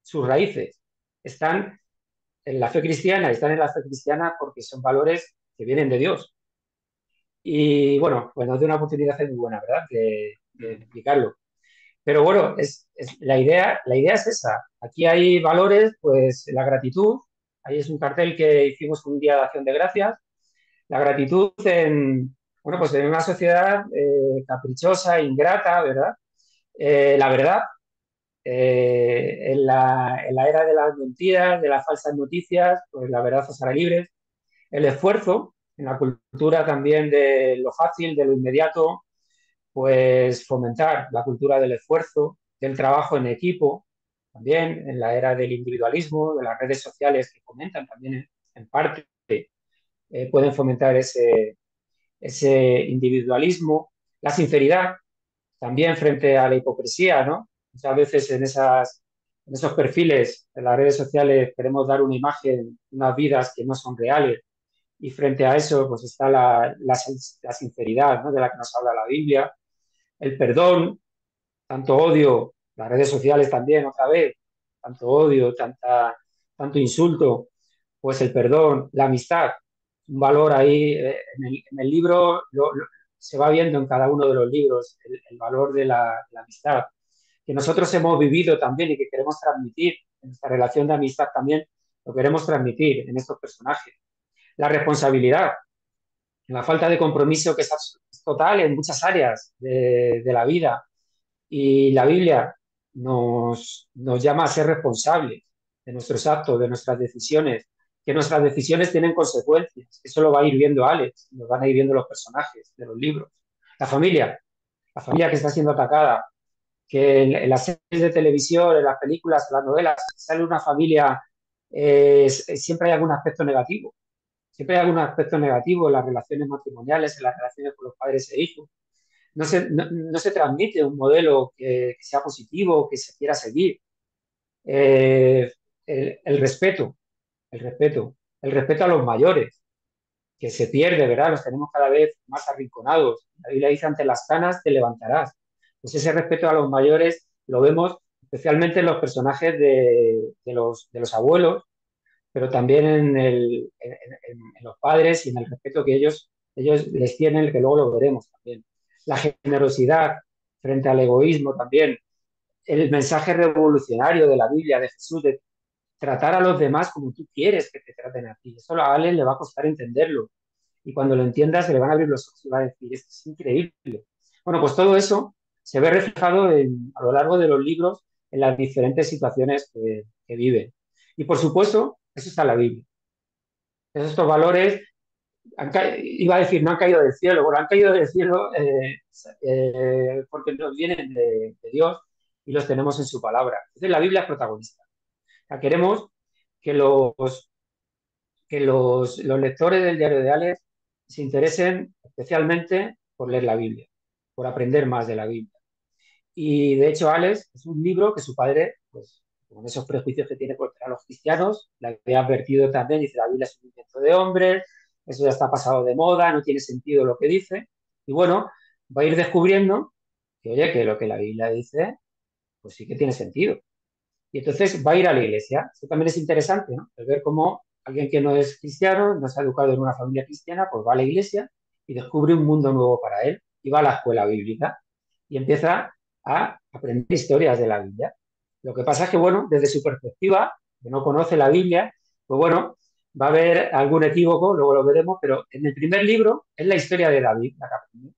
sus raíces, están en la fe cristiana, están en la fe cristiana porque son valores que vienen de Dios. Y bueno, pues nos dio una oportunidad muy buena, ¿verdad? De explicarlo. Pero bueno, la idea es esa. Aquí hay valores, pues la gratitud. Ahí es un cartel que hicimos un día de acción de gracias. La gratitud bueno, pues en una sociedad caprichosa, ingrata, ¿verdad? La verdad, en la era de las mentiras, de las falsas noticias, pues la verdad os hará libres. El esfuerzo, en la cultura también de lo fácil, de lo inmediato, pues fomentar la cultura del esfuerzo, del trabajo en equipo, también en la era del individualismo, de las redes sociales que fomentan también en parte, pueden fomentar ese individualismo, la sinceridad también frente a la hipocresía, ¿no? Muchas veces en esos perfiles de las redes sociales queremos dar una imagen, unas vidas que no son reales y frente a eso pues está la sinceridad, ¿no? De la que nos habla la Biblia, el perdón, tanto odio, las redes sociales también, otra vez, tanto odio, tanto insulto, pues el perdón, la amistad, un valor ahí, en el libro se va viendo en cada uno de los libros el valor de la amistad, que nosotros hemos vivido también y que queremos transmitir en nuestra relación de amistad también, lo queremos transmitir en estos personajes. La responsabilidad, la falta de compromiso que es total en muchas áreas de la vida, y la Biblia nos llama a ser responsables de nuestros actos, de nuestras decisiones, que nuestras decisiones tienen consecuencias. Eso lo va a ir viendo Alex, lo van a ir viendo los personajes de los libros. La familia que está siendo atacada, que en las series de televisión, en las películas, en las novelas, sale una familia, siempre hay algún aspecto negativo. Siempre hay algún aspecto negativo en las relaciones matrimoniales, en las relaciones con los padres e hijos. No se transmite un modelo que sea positivo, que se quiera seguir. Eh, el respeto, el respeto, el respeto a los mayores, que se pierde, ¿verdad? Los tenemos cada vez más arrinconados. La Biblia dice, ante las canas te levantarás. Pues ese respeto a los mayores lo vemos especialmente en los personajes de los abuelos, pero también en los padres y en el respeto que ellos les tienen, que luego lo veremos también. La generosidad frente al egoísmo también. El mensaje revolucionario de la Biblia, de Jesús, de tratar a los demás como tú quieres que te traten a ti. Eso a Ale le va a costar entenderlo. Y cuando lo entiendas, se le van a abrir los ojos y va a decir, esto es increíble. Bueno, pues todo eso se ve reflejado a lo largo de los libros en las diferentes situaciones que viven. Y por supuesto, eso está en la Biblia. Estos valores, iba a decir, no han caído del cielo, bueno, han caído del cielo porque nos vienen de Dios y los tenemos en su palabra. Entonces la Biblia es protagonista. O sea, queremos que los lectores del diario de Alex se interesen especialmente por leer la Biblia, por aprender más de la Biblia. Y de hecho, Alex es un libro que su padre, pues, con esos prejuicios que tiene contra los cristianos, le había advertido también, dice, la Biblia es un invento de hombres, eso ya está pasado de moda, no tiene sentido lo que dice. Y bueno, va a ir descubriendo que, oye, que lo que la Biblia dice, pues sí que tiene sentido. Y entonces va a ir a la iglesia. Eso también es interesante, ¿no? El ver cómo alguien que no es cristiano, no se ha educado en una familia cristiana, pues va a la iglesia y descubre un mundo nuevo para él y va a la escuela bíblica y empieza a aprender historias de la Biblia. Lo que pasa es que, bueno, desde su perspectiva, que no conoce la Biblia, pues bueno, va a haber algún equívoco, luego lo veremos, pero en el primer libro es la historia de David, la que aprende.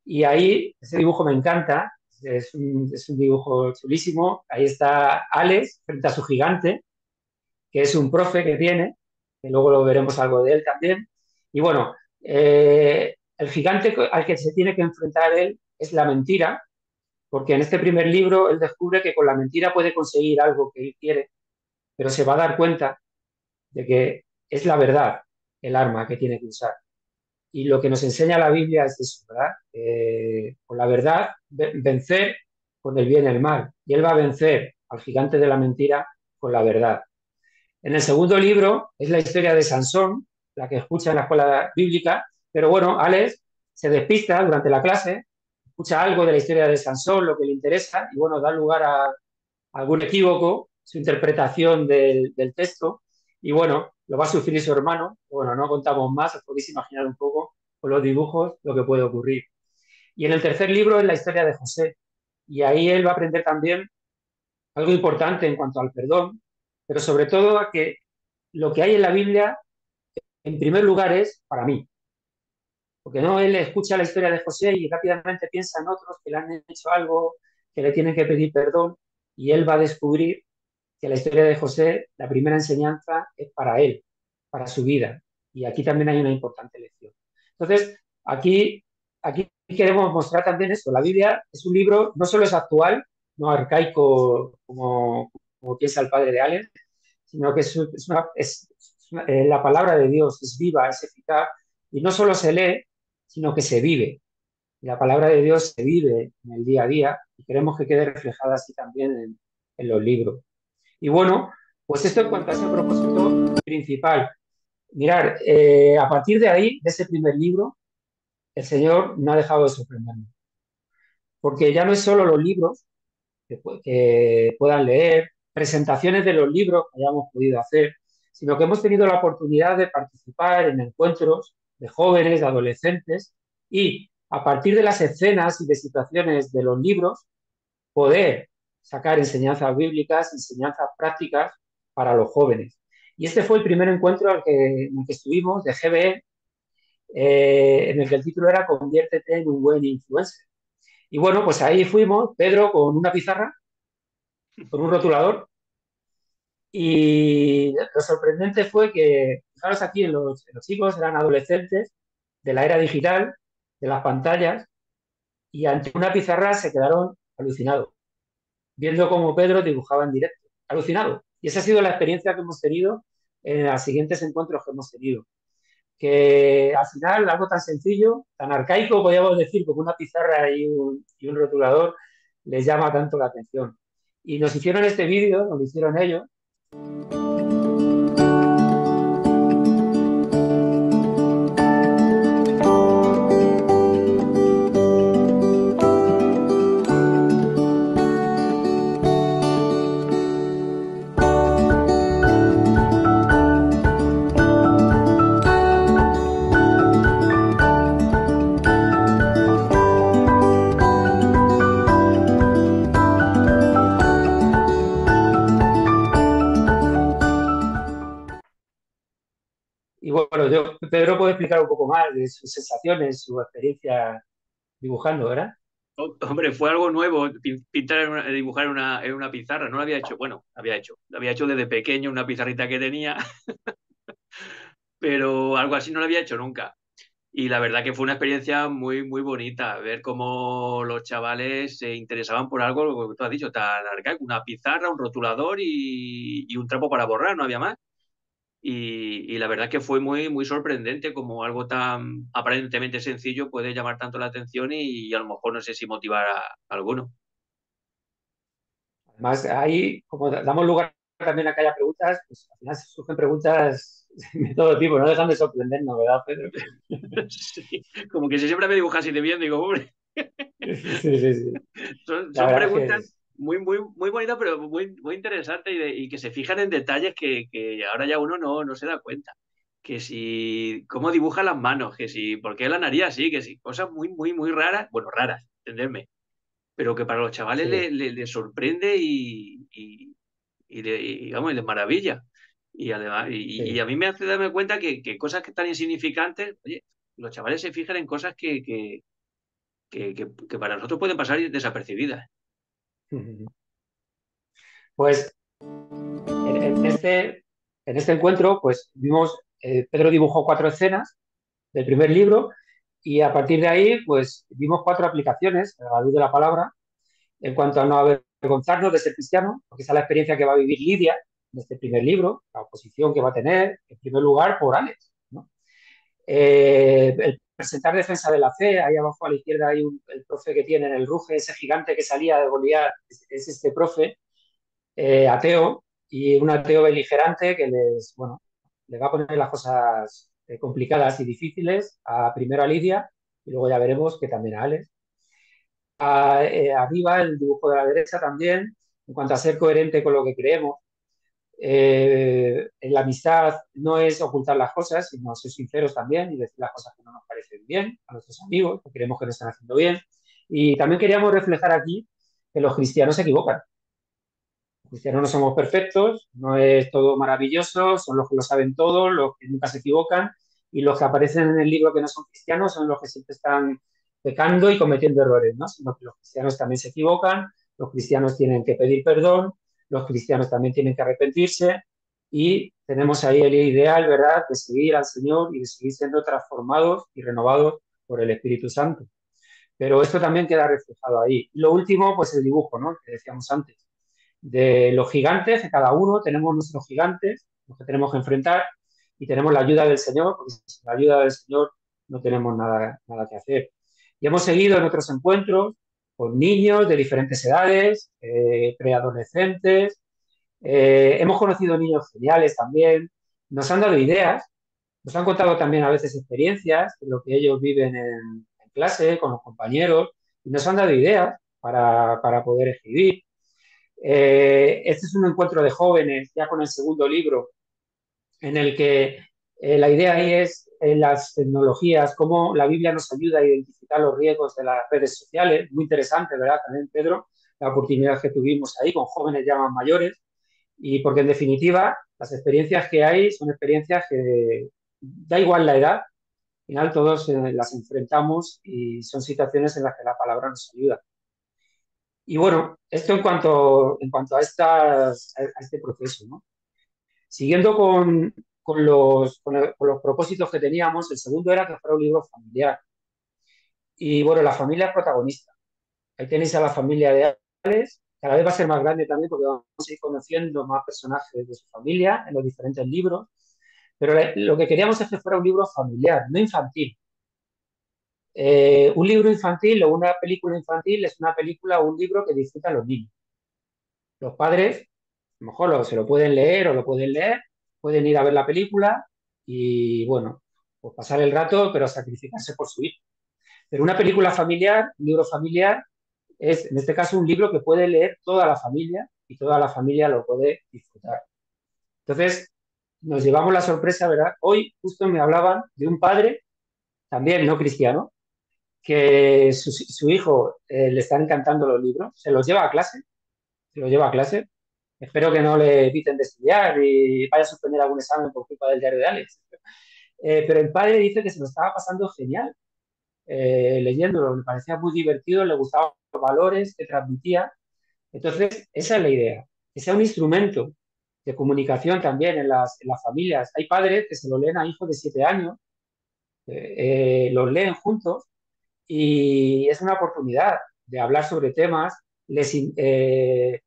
Y ahí, ese dibujo me encanta, es un dibujo chulísimo. Ahí está Alex frente a su gigante, que es un profe que tiene, que luego lo veremos algo de él también. Y bueno, el gigante al que se tiene que enfrentar él es la mentira, porque en este primer libro él descubre que con la mentira puede conseguir algo que él quiere, pero se va a dar cuenta de que es la verdad el arma que tiene que usar. Y lo que nos enseña la Biblia es eso, ¿verdad? Con la verdad, vencer con el bien y el mal. Y él va a vencer al gigante de la mentira con la verdad. En el segundo libro es la historia de Sansón, la que escucha en la escuela bíblica, pero bueno, Alex se despista durante la clase, escucha algo de la historia de Sansón, lo que le interesa, y bueno, da lugar a algún equívoco, su interpretación del texto, y bueno, lo va a sufrir su hermano. Bueno, no contamos más, os podéis imaginar un poco con los dibujos lo que puede ocurrir. Y en el tercer libro es la historia de José, y ahí él va a aprender también algo importante en cuanto al perdón, pero sobre todo a que lo que hay en la Biblia, en primer lugar, es para mí. Porque no, él escucha la historia de José y rápidamente piensa en otros que le han hecho algo, que le tienen que pedir perdón, y él va a descubrir que la historia de José, la primera enseñanza es para él, para su vida. Y aquí también hay una importante lección. Entonces, aquí queremos mostrar también esto. La Biblia es un libro, no solo es actual, no arcaico como piensa el padre de Alex, sino que la palabra de Dios, es viva, es eficaz, y no solo se lee, sino que se vive. Y la palabra de Dios se vive en el día a día y queremos que quede reflejada así también en los libros. Y bueno, pues esto en cuanto a ese propósito principal. Mirar, a partir de ahí, de ese primer libro, el Señor no ha dejado de sorprenderme. Porque ya no es solo los libros que puedan leer, presentaciones de los libros que hayamos podido hacer, sino que hemos tenido la oportunidad de participar en encuentros de jóvenes, de adolescentes, y a partir de las escenas y de situaciones de los libros, poder sacar enseñanzas bíblicas, enseñanzas prácticas para los jóvenes. Y este fue el primer encuentro en el que estuvimos de GBE, en el que el título era Conviértete en un buen influencer. Y bueno, pues ahí fuimos, Pedro con una pizarra, con un rotulador, y lo sorprendente fue que, fijaros aquí, en los chicos eran adolescentes de la era digital, de las pantallas, y ante una pizarra se quedaron alucinados, viendo cómo Pedro dibujaba en directo, alucinado. Y esa ha sido la experiencia que hemos tenido en los siguientes encuentros que hemos tenido. Que al final, algo tan sencillo, tan arcaico, podríamos decir, como una pizarra y un rotulador, les llama tanto la atención. Y nos hicieron este vídeo, nos lo hicieron ellos. Y bueno, Pedro puede explicar un poco más de sus sensaciones, su experiencia dibujando, ¿verdad? Hombre, fue algo nuevo pintar, dibujar en una pizarra. No lo había hecho, bueno, lo había hecho desde pequeño, una pizarrita que tenía, pero algo así no lo había hecho nunca. Y la verdad que fue una experiencia muy, muy bonita, ver cómo los chavales se interesaban por algo, lo que tú has dicho, tan arcaico, una pizarra, un rotulador y un trapo para borrar, no había más. Y la verdad que fue muy, muy sorprendente como algo tan aparentemente sencillo puede llamar tanto la atención y a lo mejor no sé si motivar a alguno. Además, ahí, como damos lugar también a que haya preguntas, pues al final surgen preguntas de todo tipo, no dejan de sorprendernos, ¿verdad, Pedro? Sí, como que si siempre me dibujas así de bien, digo, hombre, Sí, sí, sí. La son verdad es preguntas que muy, muy, muy bonitas, pero muy, muy interesantes y que se fijan en detalles que ahora ya uno no se da cuenta. Que si, cómo dibuja las manos, que si, por qué la nariz así, que si, cosas muy, muy, muy raras, bueno, raras, entenderme, pero que para los chavales sí. les sorprende vamos, y les maravilla. Y además, y Sí. a mí me hace darme cuenta que cosas que tan insignificantes, oye, los chavales se fijan en cosas que para nosotros pueden pasar desapercibidas. Pues en en este encuentro, pues vimos, Pedro dibujó 4 escenas del primer libro y a partir de ahí, pues vimos 4 aplicaciones, a la luz de la palabra, en cuanto a no avergonzarnos de ser cristiano, porque esa es la experiencia que va a vivir Lidia en este primer libro, la oposición que va a tener, en primer lugar, por Alex, ¿no? El presentar defensa de la fe, ahí abajo a la izquierda hay el profe que tiene en el Ruge, ese gigante que salía de Goliat, es este profe ateo y un ateo beligerante que bueno, les va a poner las cosas complicadas y difíciles primero a Lidia y luego ya veremos que también a Alex. Arriba el dibujo de la derecha también, en cuanto a ser coherente con lo que creemos. En la amistad no es ocultar las cosas, sino ser sinceros también y decir las cosas que no nos parecen bien a nuestros amigos, que creemos que no están haciendo bien. Y también queríamos reflejar aquí que los cristianos se equivocan. Los cristianos no somos perfectos, no es todo maravilloso, son los que lo saben todo, los que nunca se equivocan, y los que aparecen en el libro que no son cristianos son los que siempre están pecando y cometiendo errores, ¿no? Sino que los cristianos también se equivocan, los cristianos tienen que pedir perdón, los cristianos también tienen que arrepentirse, y tenemos ahí el ideal, ¿verdad?, de seguir al Señor y de seguir siendo transformados y renovados por el Espíritu Santo. Pero esto también queda reflejado ahí. Lo último, pues el dibujo, ¿no?, que decíamos antes de los gigantes, que cada uno tenemos nuestros gigantes, los que tenemos que enfrentar, y tenemos la ayuda del Señor, porque sin la ayuda del Señor no tenemos nada que hacer. Y hemos seguido en otros encuentros con niños de diferentes edades, preadolescentes, hemos conocido niños geniales también, nos han dado ideas, nos han contado también a veces experiencias de lo que ellos viven en clase, con los compañeros, y nos han dado ideas para poder escribir. Este es un encuentro de jóvenes, ya con el segundo libro, en el que la idea ahí es las tecnologías, cómo la Biblia nos ayuda a identificar los riesgos de las redes sociales. Muy interesante, ¿verdad? También, Pedro, la oportunidad que tuvimos ahí con jóvenes ya más mayores. Y porque, en definitiva, las experiencias que hay son experiencias que da igual la edad, al final todos las enfrentamos y son situaciones en las que la palabra nos ayuda. Y bueno, esto en cuanto a, a este proceso, ¿no? Siguiendo con los propósitos que teníamos, el segundo era que fuera un libro familiar. Y bueno, la familia es protagonista. Ahí tenéis a la familia de Alex, cada vez va a ser más grande también porque vamos a ir conociendo más personajes de su familia en los diferentes libros. Pero lo que queríamos es que fuera un libro familiar, no infantil. Un libro infantil o una película infantil es una película o un libro que disfrutan los niños. Los padres, a lo mejor se lo pueden leer o lo pueden leer, pueden ir a ver la película y, bueno, pues pasar el rato, pero sacrificarse por su hijo. Pero una película familiar, un libro familiar, es en este caso un libro que puede leer toda la familia y toda la familia lo puede disfrutar. Entonces, nos llevamos la sorpresa, ¿verdad? Hoy justo me hablaban de un padre, también no cristiano, que su hijo le están encantando los libros, se los lleva a clase, se los lleva a clase. Espero que no le eviten de estudiar y vaya a suspender algún examen por culpa del diario de Alex. Pero el padre dice que se lo estaba pasando genial, leyéndolo, me parecía muy divertido, le gustaban los valores que transmitía. Entonces, esa es la idea, que sea un instrumento de comunicación también en las familias. Hay padres que se lo leen a hijos de 7 años, los leen juntos y es una oportunidad de hablar sobre temas. El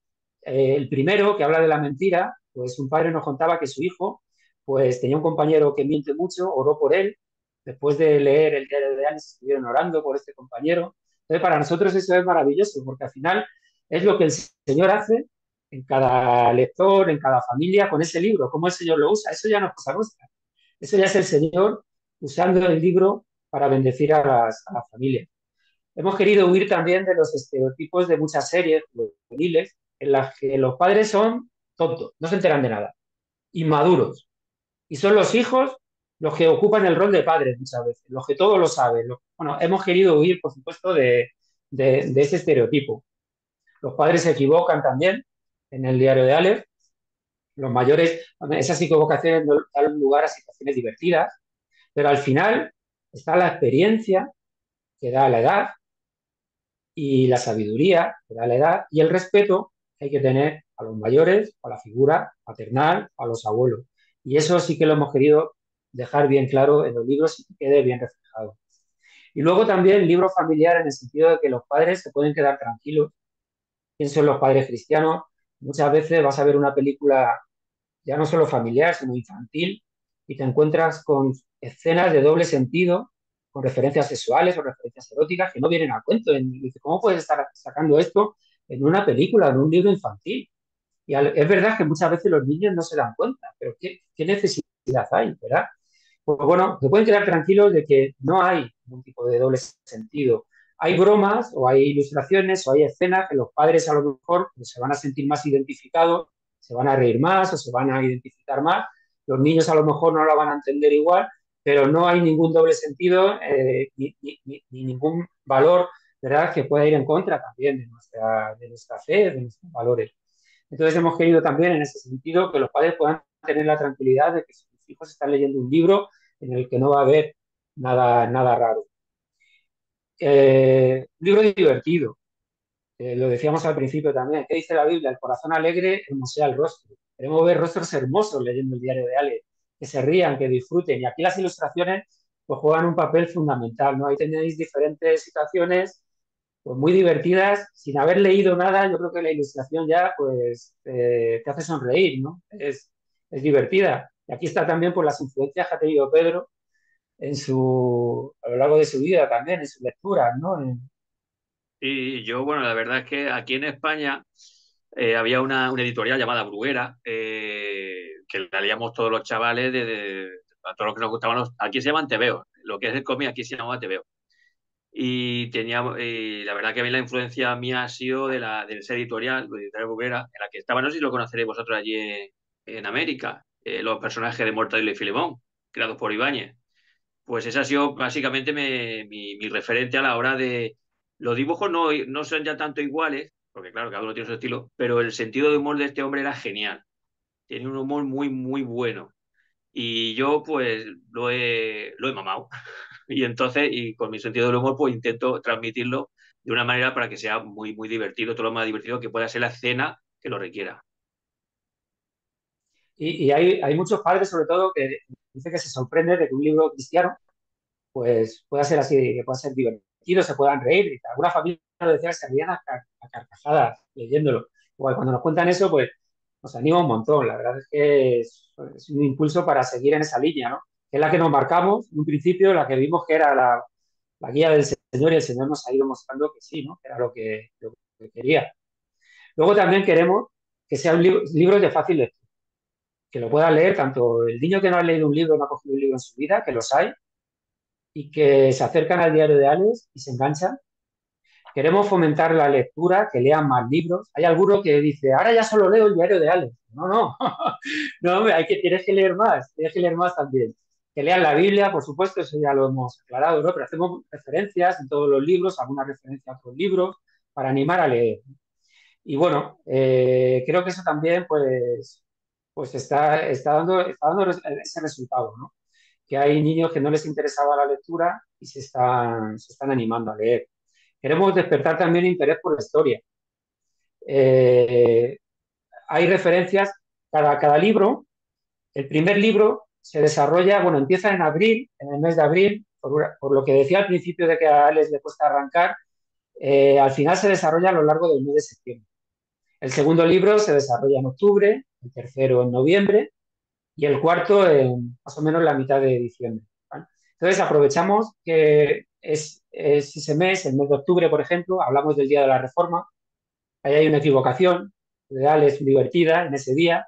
primero que habla de la mentira, pues un padre nos contaba que su hijo pues tenía un compañero que miente mucho, oró por él. Después de leer el diario de Anis, estuvieron orando por este compañero. Entonces, para nosotros eso es maravilloso, porque al final es lo que el Señor hace en cada lector, en cada familia, con ese libro, cómo el Señor lo usa. Eso ya no es cosa nuestra. Eso ya es el Señor usando el libro para bendecir a las familias. Hemos querido huir también de los estereotipos de muchas series juveniles en las que los padres son tontos, no se enteran de nada, inmaduros. Y son los hijos los que ocupan el rol de padres muchas veces, los que todo lo saben. Bueno, hemos querido huir, por supuesto, de ese estereotipo. Los padres se equivocan también en el diario de Aleph. Los mayores, esas equivocaciones no dan lugar a situaciones divertidas, pero al final está la experiencia que da la edad y la sabiduría que da la edad y el respeto que hay que tener a los mayores, a la figura paternal, a los abuelos. Y eso sí que lo hemos querido dejar bien claro en los libros y que quede bien reflejado. Y luego también libro familiar en el sentido de que los padres se pueden quedar tranquilos. Pienso en los padres cristianos. Muchas veces vas a ver una película ya no solo familiar, sino infantil, y te encuentras con escenas de doble sentido, con referencias sexuales o referencias eróticas que no vienen a cuento. Dice, ¿cómo puedes estar sacando esto en una película, en un libro infantil? Es verdad que muchas veces los niños no se dan cuenta, pero ¿qué necesidad hay, verdad? Pues bueno, se pueden quedar tranquilos de que no hay ningún tipo de doble sentido. Hay bromas o hay ilustraciones o hay escenas que los padres a lo mejor pues, se van a sentir más identificados, se van a reír más o se van a identificar más. Los niños a lo mejor no la van a entender igual, pero no hay ningún doble sentido ni ningún valor, ¿verdad?, que pueda ir en contra también de nuestra fe, de nuestros valores. Entonces hemos querido también en ese sentido que los padres puedan tener la tranquilidad de que sus hijos están leyendo un libro en el que no va a haber nada raro. Un libro divertido, lo decíamos al principio también. ¿Qué dice la Biblia? El corazón alegre hermosea el rostro. Queremos ver rostros hermosos leyendo el diario de Ale, que se rían, que disfruten. Y aquí las ilustraciones pues, juegan un papel fundamental, ¿no? Ahí tenéis diferentes situaciones pues, muy divertidas. Sin haber leído nada, yo creo que la ilustración ya pues, te hace sonreír, ¿no? Es divertida. Y aquí está también por las influencias que ha tenido Pedro a lo largo de su vida también, en sus lecturas, ¿no? Y yo, bueno, la verdad es que aquí en España había una editorial llamada Bruguera, que la leíamos todos los chavales, a todos los que nos gustaban aquí se llaman tebeos, lo que es el cómic aquí se llama tebeo. Y la verdad que a mí la influencia mía ha sido de esa editorial, la editorial Bruguera, en la que estaba, no sé si lo conoceréis vosotros allí en América, los personajes de Mortadelo y Filemón, creados por Ibáñez. Pues ese ha sido básicamente mi referente a la hora de... Los dibujos no son ya tanto iguales, porque claro, cada uno tiene su estilo, pero el sentido de humor de este hombre era genial. Tiene un humor muy, muy bueno. Y yo pues lo he mamado. Y entonces, y con mi sentido del humor, pues intento transmitirlo de una manera para que sea muy, muy divertido, todo lo más divertido que pueda ser la escena que lo requiera. Y hay muchos padres, sobre todo, que dicen que se sorprende de que un libro cristiano pues pueda ser así, que pueda ser divertido, se puedan reír. Y alguna familia lo decía que se rían a carcajadas leyéndolo. Igual cuando nos cuentan eso, pues nos anima un montón. La verdad es que es un impulso para seguir en esa línea, ¿no? Que es la que nos marcamos en un principio, la que vimos que era la guía del Señor y el Señor nos ha ido mostrando que sí, ¿no? Que era lo que quería. Luego también queremos que sean libros de fácil lectura, que lo pueda leer tanto el niño que no ha leído un libro, no ha cogido un libro en su vida, que los hay, y que se acercan al diario de Alex y se enganchan. Queremos fomentar la lectura, que lean más libros. Hay alguno que dice, ahora ya solo leo el diario de Alex. No, no, no, hombre, tienes que leer más también. Que lean la Biblia, por supuesto, eso ya lo hemos aclarado, ¿no? Pero hacemos referencias en todos los libros, alguna referencia a otros libros, para animar a leer. Y bueno, creo que eso también, pues está dando ese resultado, ¿no? que hay niños que no les interesaba la lectura y se están animando a leer. Queremos despertar también interés por la historia. Eh, Hay referencias, cada libro, el primer libro se desarrolla, bueno, empieza en abril, en el mes de abril, por lo que decía al principio de que a Alex le cuesta arrancar, al final se desarrolla a lo largo del mes de septiembre. El segundo libro se desarrolla en octubre, el tercero en noviembre y el cuarto en más o menos la mitad de diciembre. ¿Vale? Entonces aprovechamos que es ese mes, el mes de octubre, por ejemplo, hablamos del Día de la Reforma, ahí hay una equivocación, real es divertida en ese día,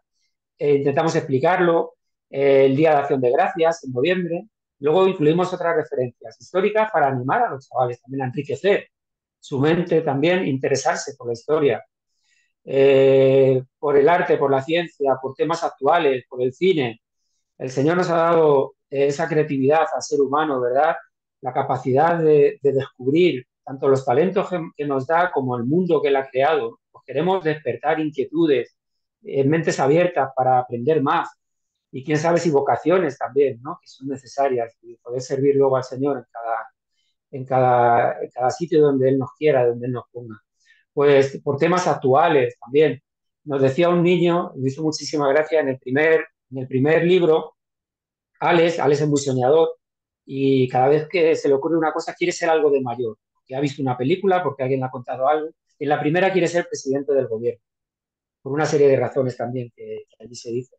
intentamos explicarlo, el Día de Acción de Gracias en noviembre, luego incluimos otras referencias históricas para animar a los chavales también a enriquecer su mente también, interesarse por la historia, por el arte, por la ciencia, por temas actuales, por el cine. El Señor nos ha dado esa creatividad al ser humano, ¿verdad? La capacidad de descubrir tanto los talentos que nos da como el mundo que Él ha creado. Pues queremos despertar inquietudes, mentes abiertas para aprender más y quién sabe si vocaciones también, ¿no? Que son necesarias y poder servir luego al Señor en cada sitio donde Él nos quiera, donde Él nos ponga. Pues por temas actuales también. Nos decía un niño, me hizo muchísima gracia, en el primer libro, Alex es muy soñador y cada vez que se le ocurre una cosa quiere ser algo de mayor, que ha visto una película, porque alguien le ha contado algo. En la primera quiere ser presidente del gobierno, por una serie de razones también que allí se dice.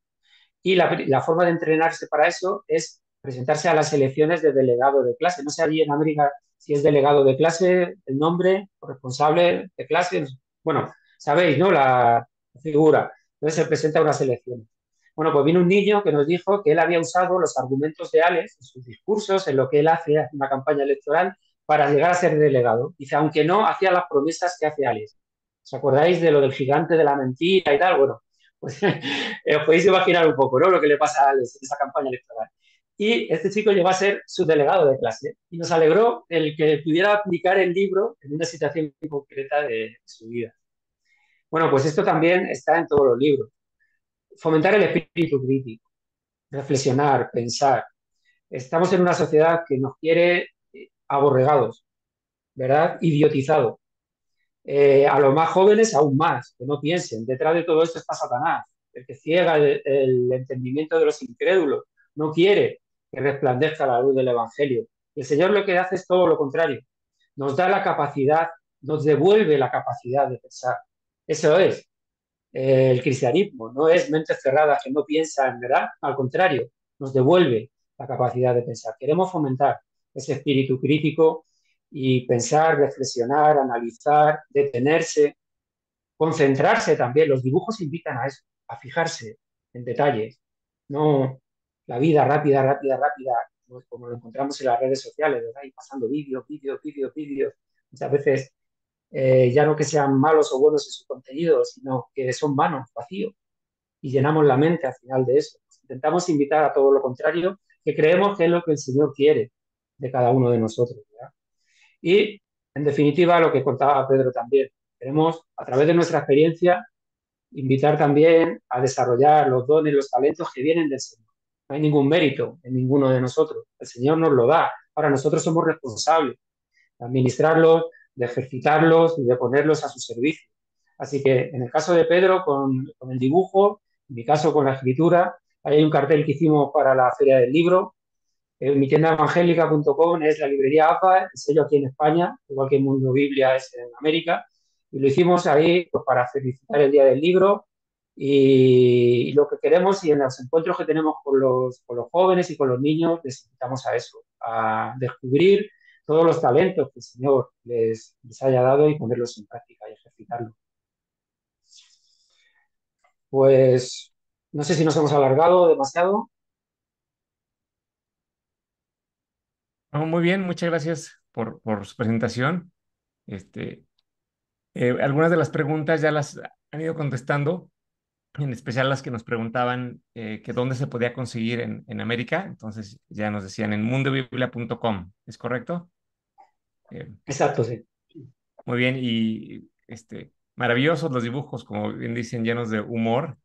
Y la forma de entrenarse para eso es presentarse a las elecciones de delegado de clase. No sé allí en América si es delegado de clase, el nombre, o responsable de clase. Bueno, sabéis, ¿no? La figura. Entonces se presenta a unas elecciones. Bueno, pues vino un niño que nos dijo que él había usado los argumentos de Alex en sus discursos, en lo que él hace en una campaña electoral, para llegar a ser delegado. Dice, aunque no hacía las promesas que hace Alex. ¿Os acordáis de lo del gigante de la mentira y tal? Bueno, pues os podéis imaginar un poco, ¿no? Lo que le pasa a Alex en esa campaña electoral. Y este chico llegó a ser su delegado de clase y nos alegró el que pudiera aplicar el libro en una situación concreta de su vida. Bueno, pues esto también está en todos los libros. Fomentar el espíritu crítico, reflexionar, pensar. Estamos en una sociedad que nos quiere aborregados, ¿verdad? Idiotizados. A los más jóvenes aún más, que no piensen. Detrás de todo esto está Satanás, el que ciega el entendimiento de los incrédulos. No quiere que resplandezca la luz del Evangelio. El Señor lo que hace es todo lo contrario. Nos da la capacidad, nos devuelve la capacidad de pensar. Eso es el cristianismo. No es mentes cerradas que no piensan, ¿verdad? Al contrario, nos devuelve la capacidad de pensar. Queremos fomentar ese espíritu crítico y pensar, reflexionar, analizar, detenerse, concentrarse también. Los dibujos invitan a eso, a fijarse en detalles, no la vida rápida, rápida, rápida, como lo encontramos en las redes sociales, ¿verdad? Y pasando vídeos, vídeos, vídeos, vídeos. Muchas veces ya no que sean malos o buenos en su contenido, sino que son vanos, vacíos, y llenamos la mente al final de eso. Intentamos invitar a todo lo contrario, que creemos que es lo que el Señor quiere de cada uno de nosotros, ¿verdad? Y, en definitiva, lo que contaba Pedro también. Queremos, a través de nuestra experiencia, invitar también a desarrollar los dones, los talentos que vienen del Señor. No hay ningún mérito en ninguno de nosotros. El Señor nos lo da. Ahora nosotros somos responsables de administrarlos, de ejercitarlos y de ponerlos a su servicio. Así que en el caso de Pedro, con el dibujo, en mi caso con la escritura, hay un cartel que hicimos para la Feria del Libro. Mi tienda evangélica.com es la librería APA, el sello aquí en España, igual que Mundo Biblia es en América. Y lo hicimos ahí pues, para felicitar el Día del Libro y lo que queremos y en los encuentros que tenemos con los jóvenes y con los niños les invitamos a eso, a descubrir todos los talentos que el Señor les haya dado y ponerlos en práctica y ejercitarlos. Pues no sé si nos hemos alargado demasiado. No, muy bien, muchas gracias por su presentación. Este, Algunas de las preguntas ya las han ido contestando, en especial las que nos preguntaban que dónde se podía conseguir en América. Entonces ya nos decían en mundobiblia.com, ¿es correcto? Eh, Exacto, sí. Muy bien, y maravillosos los dibujos, como bien dicen, llenos de humor,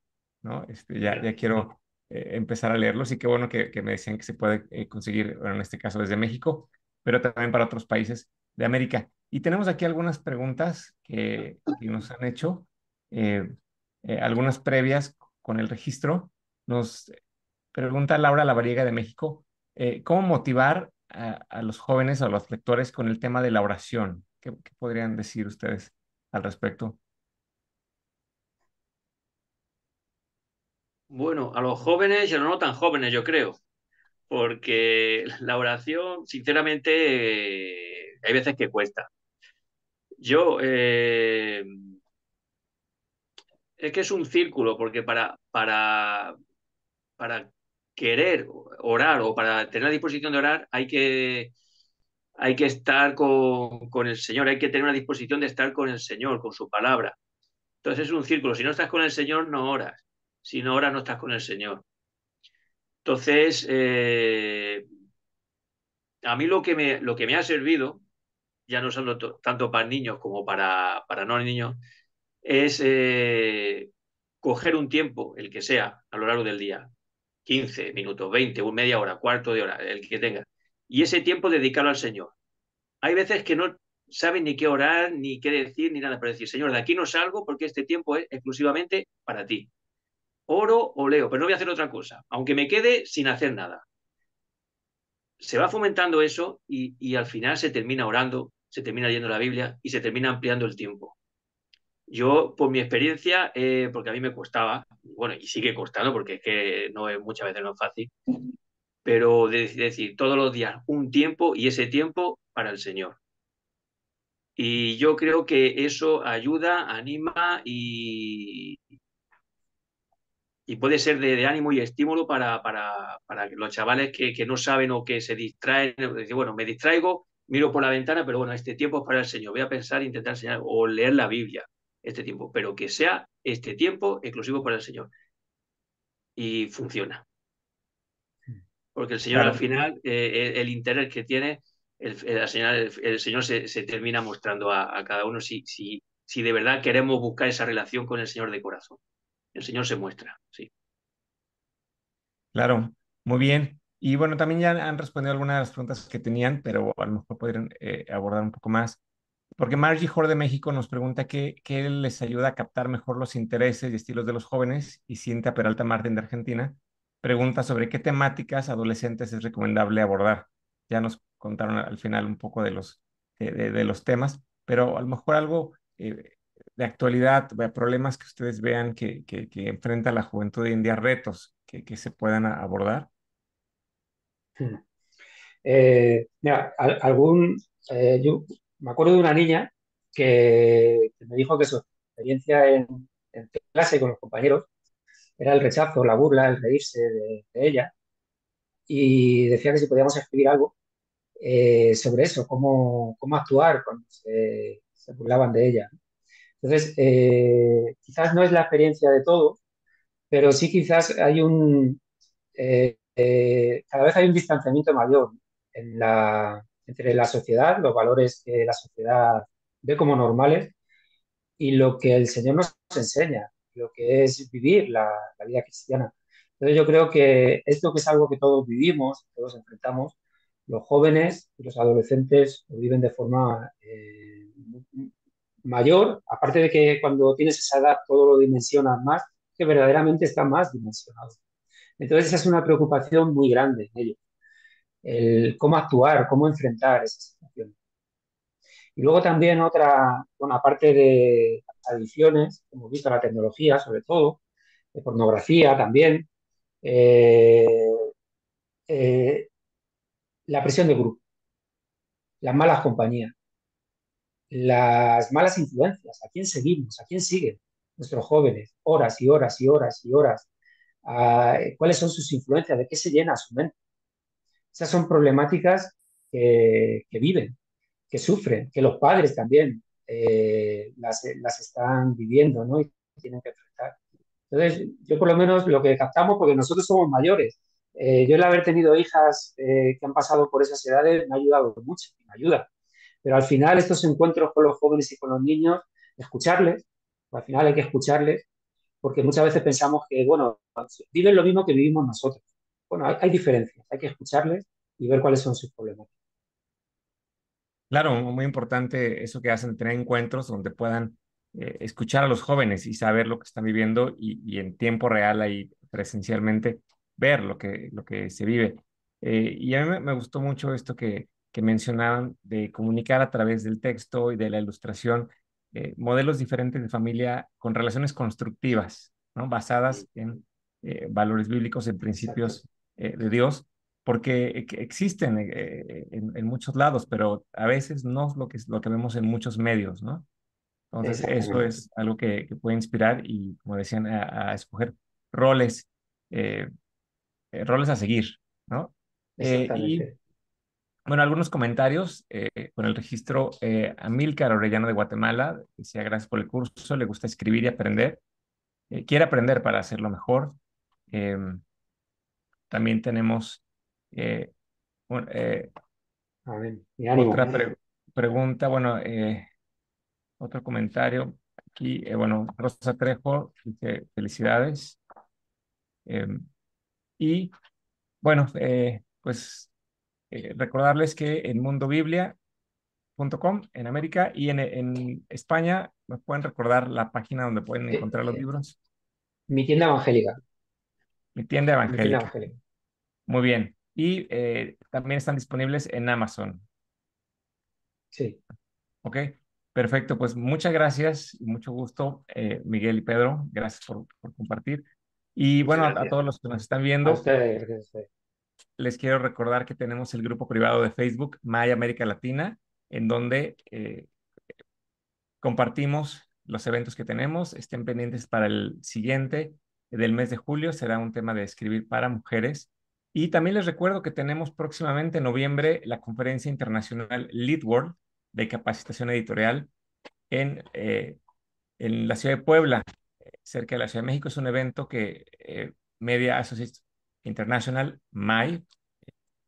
¿no? Ya quiero empezar a leerlos y qué bueno que me decían que se puede conseguir, bueno, en este caso desde México, pero también para otros países de América. Y tenemos aquí algunas preguntas que nos han hecho, eh, algunas previas con el registro. Nos pregunta Laura Lavariega de México, ¿cómo motivar a los jóvenes o a los lectores con el tema de la oración? ¿Qué podrían decir ustedes al respecto? Bueno, a los jóvenes y a los no tan jóvenes, yo creo, porque la oración, sinceramente, hay veces que cuesta. Yo, es que es un círculo, porque para querer orar o para tener la disposición de orar hay que estar con el Señor, hay que tener una disposición de estar con el Señor, con su palabra. Entonces es un círculo. Si no estás con el Señor, no oras. Si no oras, no estás con el Señor. Entonces, a mí lo que me ha servido, ya no solo tanto para niños como para no niños, es coger un tiempo, el que sea, a lo largo del día, 15 minutos, 20, media hora, cuarto de hora, el que tenga, y ese tiempo dedicarlo al Señor. Hay veces que no saben ni qué orar, ni qué decir, ni nada, pero decir, Señor, de aquí no salgo porque este tiempo es exclusivamente para ti. Oro o leo, pero no voy a hacer otra cosa, aunque me quede sin hacer nada. Se va fomentando eso y al final se termina orando, se termina leyendo la Biblia y se termina ampliando el tiempo. Yo, por mi experiencia, porque a mí me costaba, bueno, y sigue costando porque es que no es, muchas veces no es fácil, pero decir todos los días un tiempo y ese tiempo para el Señor. Y yo creo que eso ayuda, anima y puede ser de ánimo y estímulo para los chavales que no saben o que se distraen. Decir, bueno, me distraigo, miro por la ventana, pero bueno, este tiempo es para el Señor. Voy a pensar, intentar enseñar o leer la Biblia este tiempo, pero que sea este tiempo exclusivo para el Señor. Y funciona. Porque el Señor al Claro, final, el interés que tiene, el Señor se termina mostrando a cada uno si de verdad queremos buscar esa relación con el Señor de corazón. El Señor se muestra, sí. claro, muy bien. Y bueno, también ya han respondido algunas de las preguntas que tenían, pero a lo mejor podrían abordar un poco más. Porque Margie Jor de México nos pregunta qué les ayuda a captar mejor los intereses y estilos de los jóvenes. Y Cintia Peralta Martín de Argentina pregunta sobre qué temáticas adolescentes es recomendable abordar. Ya nos contaron al final un poco de los temas, pero a lo mejor algo de actualidad, problemas que ustedes vean que enfrenta la juventud hoy en día, retos que se puedan abordar. Mira, yo me acuerdo de una niña que me dijo que su experiencia en clase con los compañeros era el rechazo, la burla, el reírse de ella y decía que si podíamos escribir algo sobre eso, cómo actuar cuando se burlaban de ella. Entonces, quizás no es la experiencia de todos, pero sí quizás cada vez hay un distanciamiento mayor entre la sociedad, los valores que la sociedad ve como normales y lo que el Señor nos enseña, lo que es vivir la vida cristiana. Entonces yo creo que esto que es algo que todos vivimos, todos enfrentamos, los jóvenes y los adolescentes lo viven de forma mayor, aparte de que cuando tienes esa edad todo lo dimensionas más, que verdaderamente está más dimensionado. Entonces esa es una preocupación muy grande en ellos, el cómo actuar, cómo enfrentar esa situación. Y luego también otra, bueno, aparte de adicciones, hemos visto la tecnología sobre todo, de pornografía también, eh, eh, la presión de grupo, las malas compañías, las malas influencias, a quién seguimos, a quién siguen nuestros jóvenes, horas y horas y horas y horas, cuáles son sus influencias, de qué se llena su mente. Esas son problemáticas que viven, que sufren, que los padres también las están viviendo, ¿no? Y tienen que enfrentar. Entonces, yo por lo menos lo que captamos, porque nosotros somos mayores, yo el haber tenido hijas que han pasado por esas edades me ha ayudado mucho, me ayuda. Pero al final estos encuentros con los jóvenes y con los niños, escucharles, al final hay que escucharles porque muchas veces pensamos que, bueno, viven lo mismo que vivimos nosotros. Bueno, hay diferencias, hay que escucharles y ver cuáles son sus problemas. Claro, muy importante eso que hacen, tener encuentros donde puedan escuchar a los jóvenes y saber lo que están viviendo y en tiempo real ahí presencialmente ver lo que se vive. Y a mí me gustó mucho esto que mencionaban de comunicar a través del texto y de la ilustración modelos diferentes de familia con relaciones constructivas, ¿no? Basadas en valores bíblicos, en Exacto, principios de Dios porque existen en muchos lados, pero a veces no es lo que vemos en muchos medios, ¿no? Entonces, eso exactamente, es algo que puede inspirar y, como decían, a escoger roles, eh, roles a seguir, ¿no? Y, exactamente. bueno, algunos comentarios con el registro Amílcar Orellano de Guatemala, decía, gracias por el curso, le gusta escribir y aprender, quiere aprender para hacerlo mejor. Em, también tenemos... eh, un- eh, Amén. Y ánimo. Otra pregunta, bueno, otro comentario. Aquí, bueno, Rosa Trejo dice felicidades. Eh, y bueno, pues recordarles que en mundobiblia.com en América y en España, ¿me pueden recordar la página donde pueden Eh, encontrar los eh, libros? Mi tienda evangélica, Mi tienda mi tienda evangélica. evangélica. Muy bien. Y también están disponibles en Amazon. Sí, Ok, perfecto. Pues muchas gracias y mucho gusto, Miguel y Pedro. Gracias por compartir. Y muchas bueno, a gracias. todos los que nos están A viendo, ustedes, gracias a ustedes. les quiero recordar que tenemos el grupo privado de Facebook, Maya América Latina, en donde compartimos los eventos que tenemos. Estén pendientes para el siguiente del mes de julio. Será un tema de escribir para mujeres. Y también les recuerdo que tenemos próximamente en noviembre la conferencia internacional Lead World de capacitación editorial en la ciudad de Puebla, cerca de la Ciudad de México. Es un evento que Media Associates International, MAI,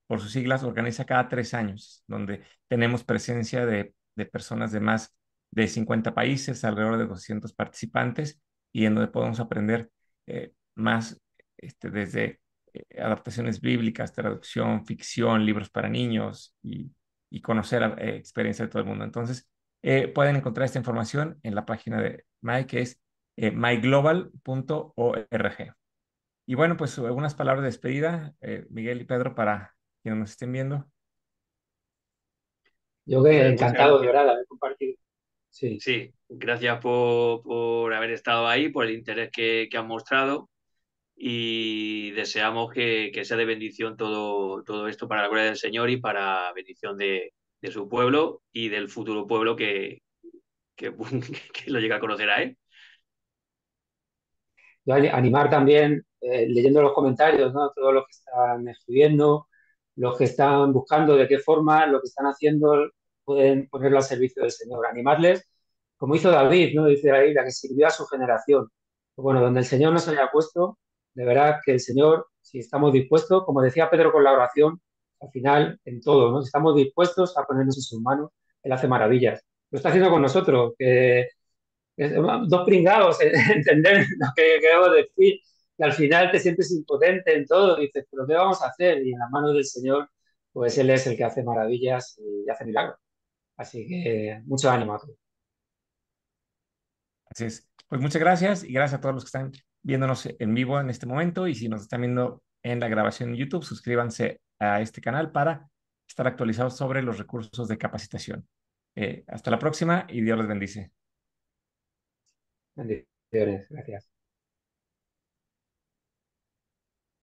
por sus siglas, organiza cada 3 años, donde tenemos presencia de personas de más de 50 países, alrededor de 200 participantes, y en donde podemos aprender más desde adaptaciones bíblicas, traducción, ficción, libros para niños y conocer experiencias de todo el mundo. Entonces, pueden encontrar esta información en la página de MY, que es myglobal.org. Y bueno, pues algunas palabras de despedida, Miguel y Pedro, para quienes nos estén viendo. Yo que Pues muchas encantado, de gracias. verdad, de haber compartido. Sí, Sí, gracias por haber estado ahí, por el interés que han mostrado y deseamos que sea de bendición todo esto para la gloria del Señor y para bendición de su pueblo y del futuro pueblo que, que lo llegue a conocer a él. yo animar también, leyendo los comentarios, ¿no? Todos los que están escribiendo, los que están buscando de qué forma lo que están haciendo pueden ponerlo al servicio del Señor. Animarles, como hizo David, ¿no? Dice la Biblia, que sirvió a su generación. Pues bueno, donde el Señor nos haya puesto, de verdad que el Señor, si estamos dispuestos, como decía Pedro con la oración, al final, en todo, ¿no? Si estamos dispuestos a ponernos en sus manos, Él hace maravillas. Lo está haciendo con nosotros, que dos pringados, entender lo que queremos decir, y al final te sientes impotente en todo, y dices, pero ¿qué vamos a hacer? Y en las manos del Señor, pues Él es el que hace maravillas y hace milagros. Así que mucho ánimo a todos. Así es. Pues muchas gracias y gracias a todos los que están viéndonos en vivo en este momento. Y si nos están viendo en la grabación en YouTube, suscríbanse a este canal para estar actualizados sobre los recursos de capacitación. Hasta la próxima y Dios les bendice. Bendiciones. Gracias.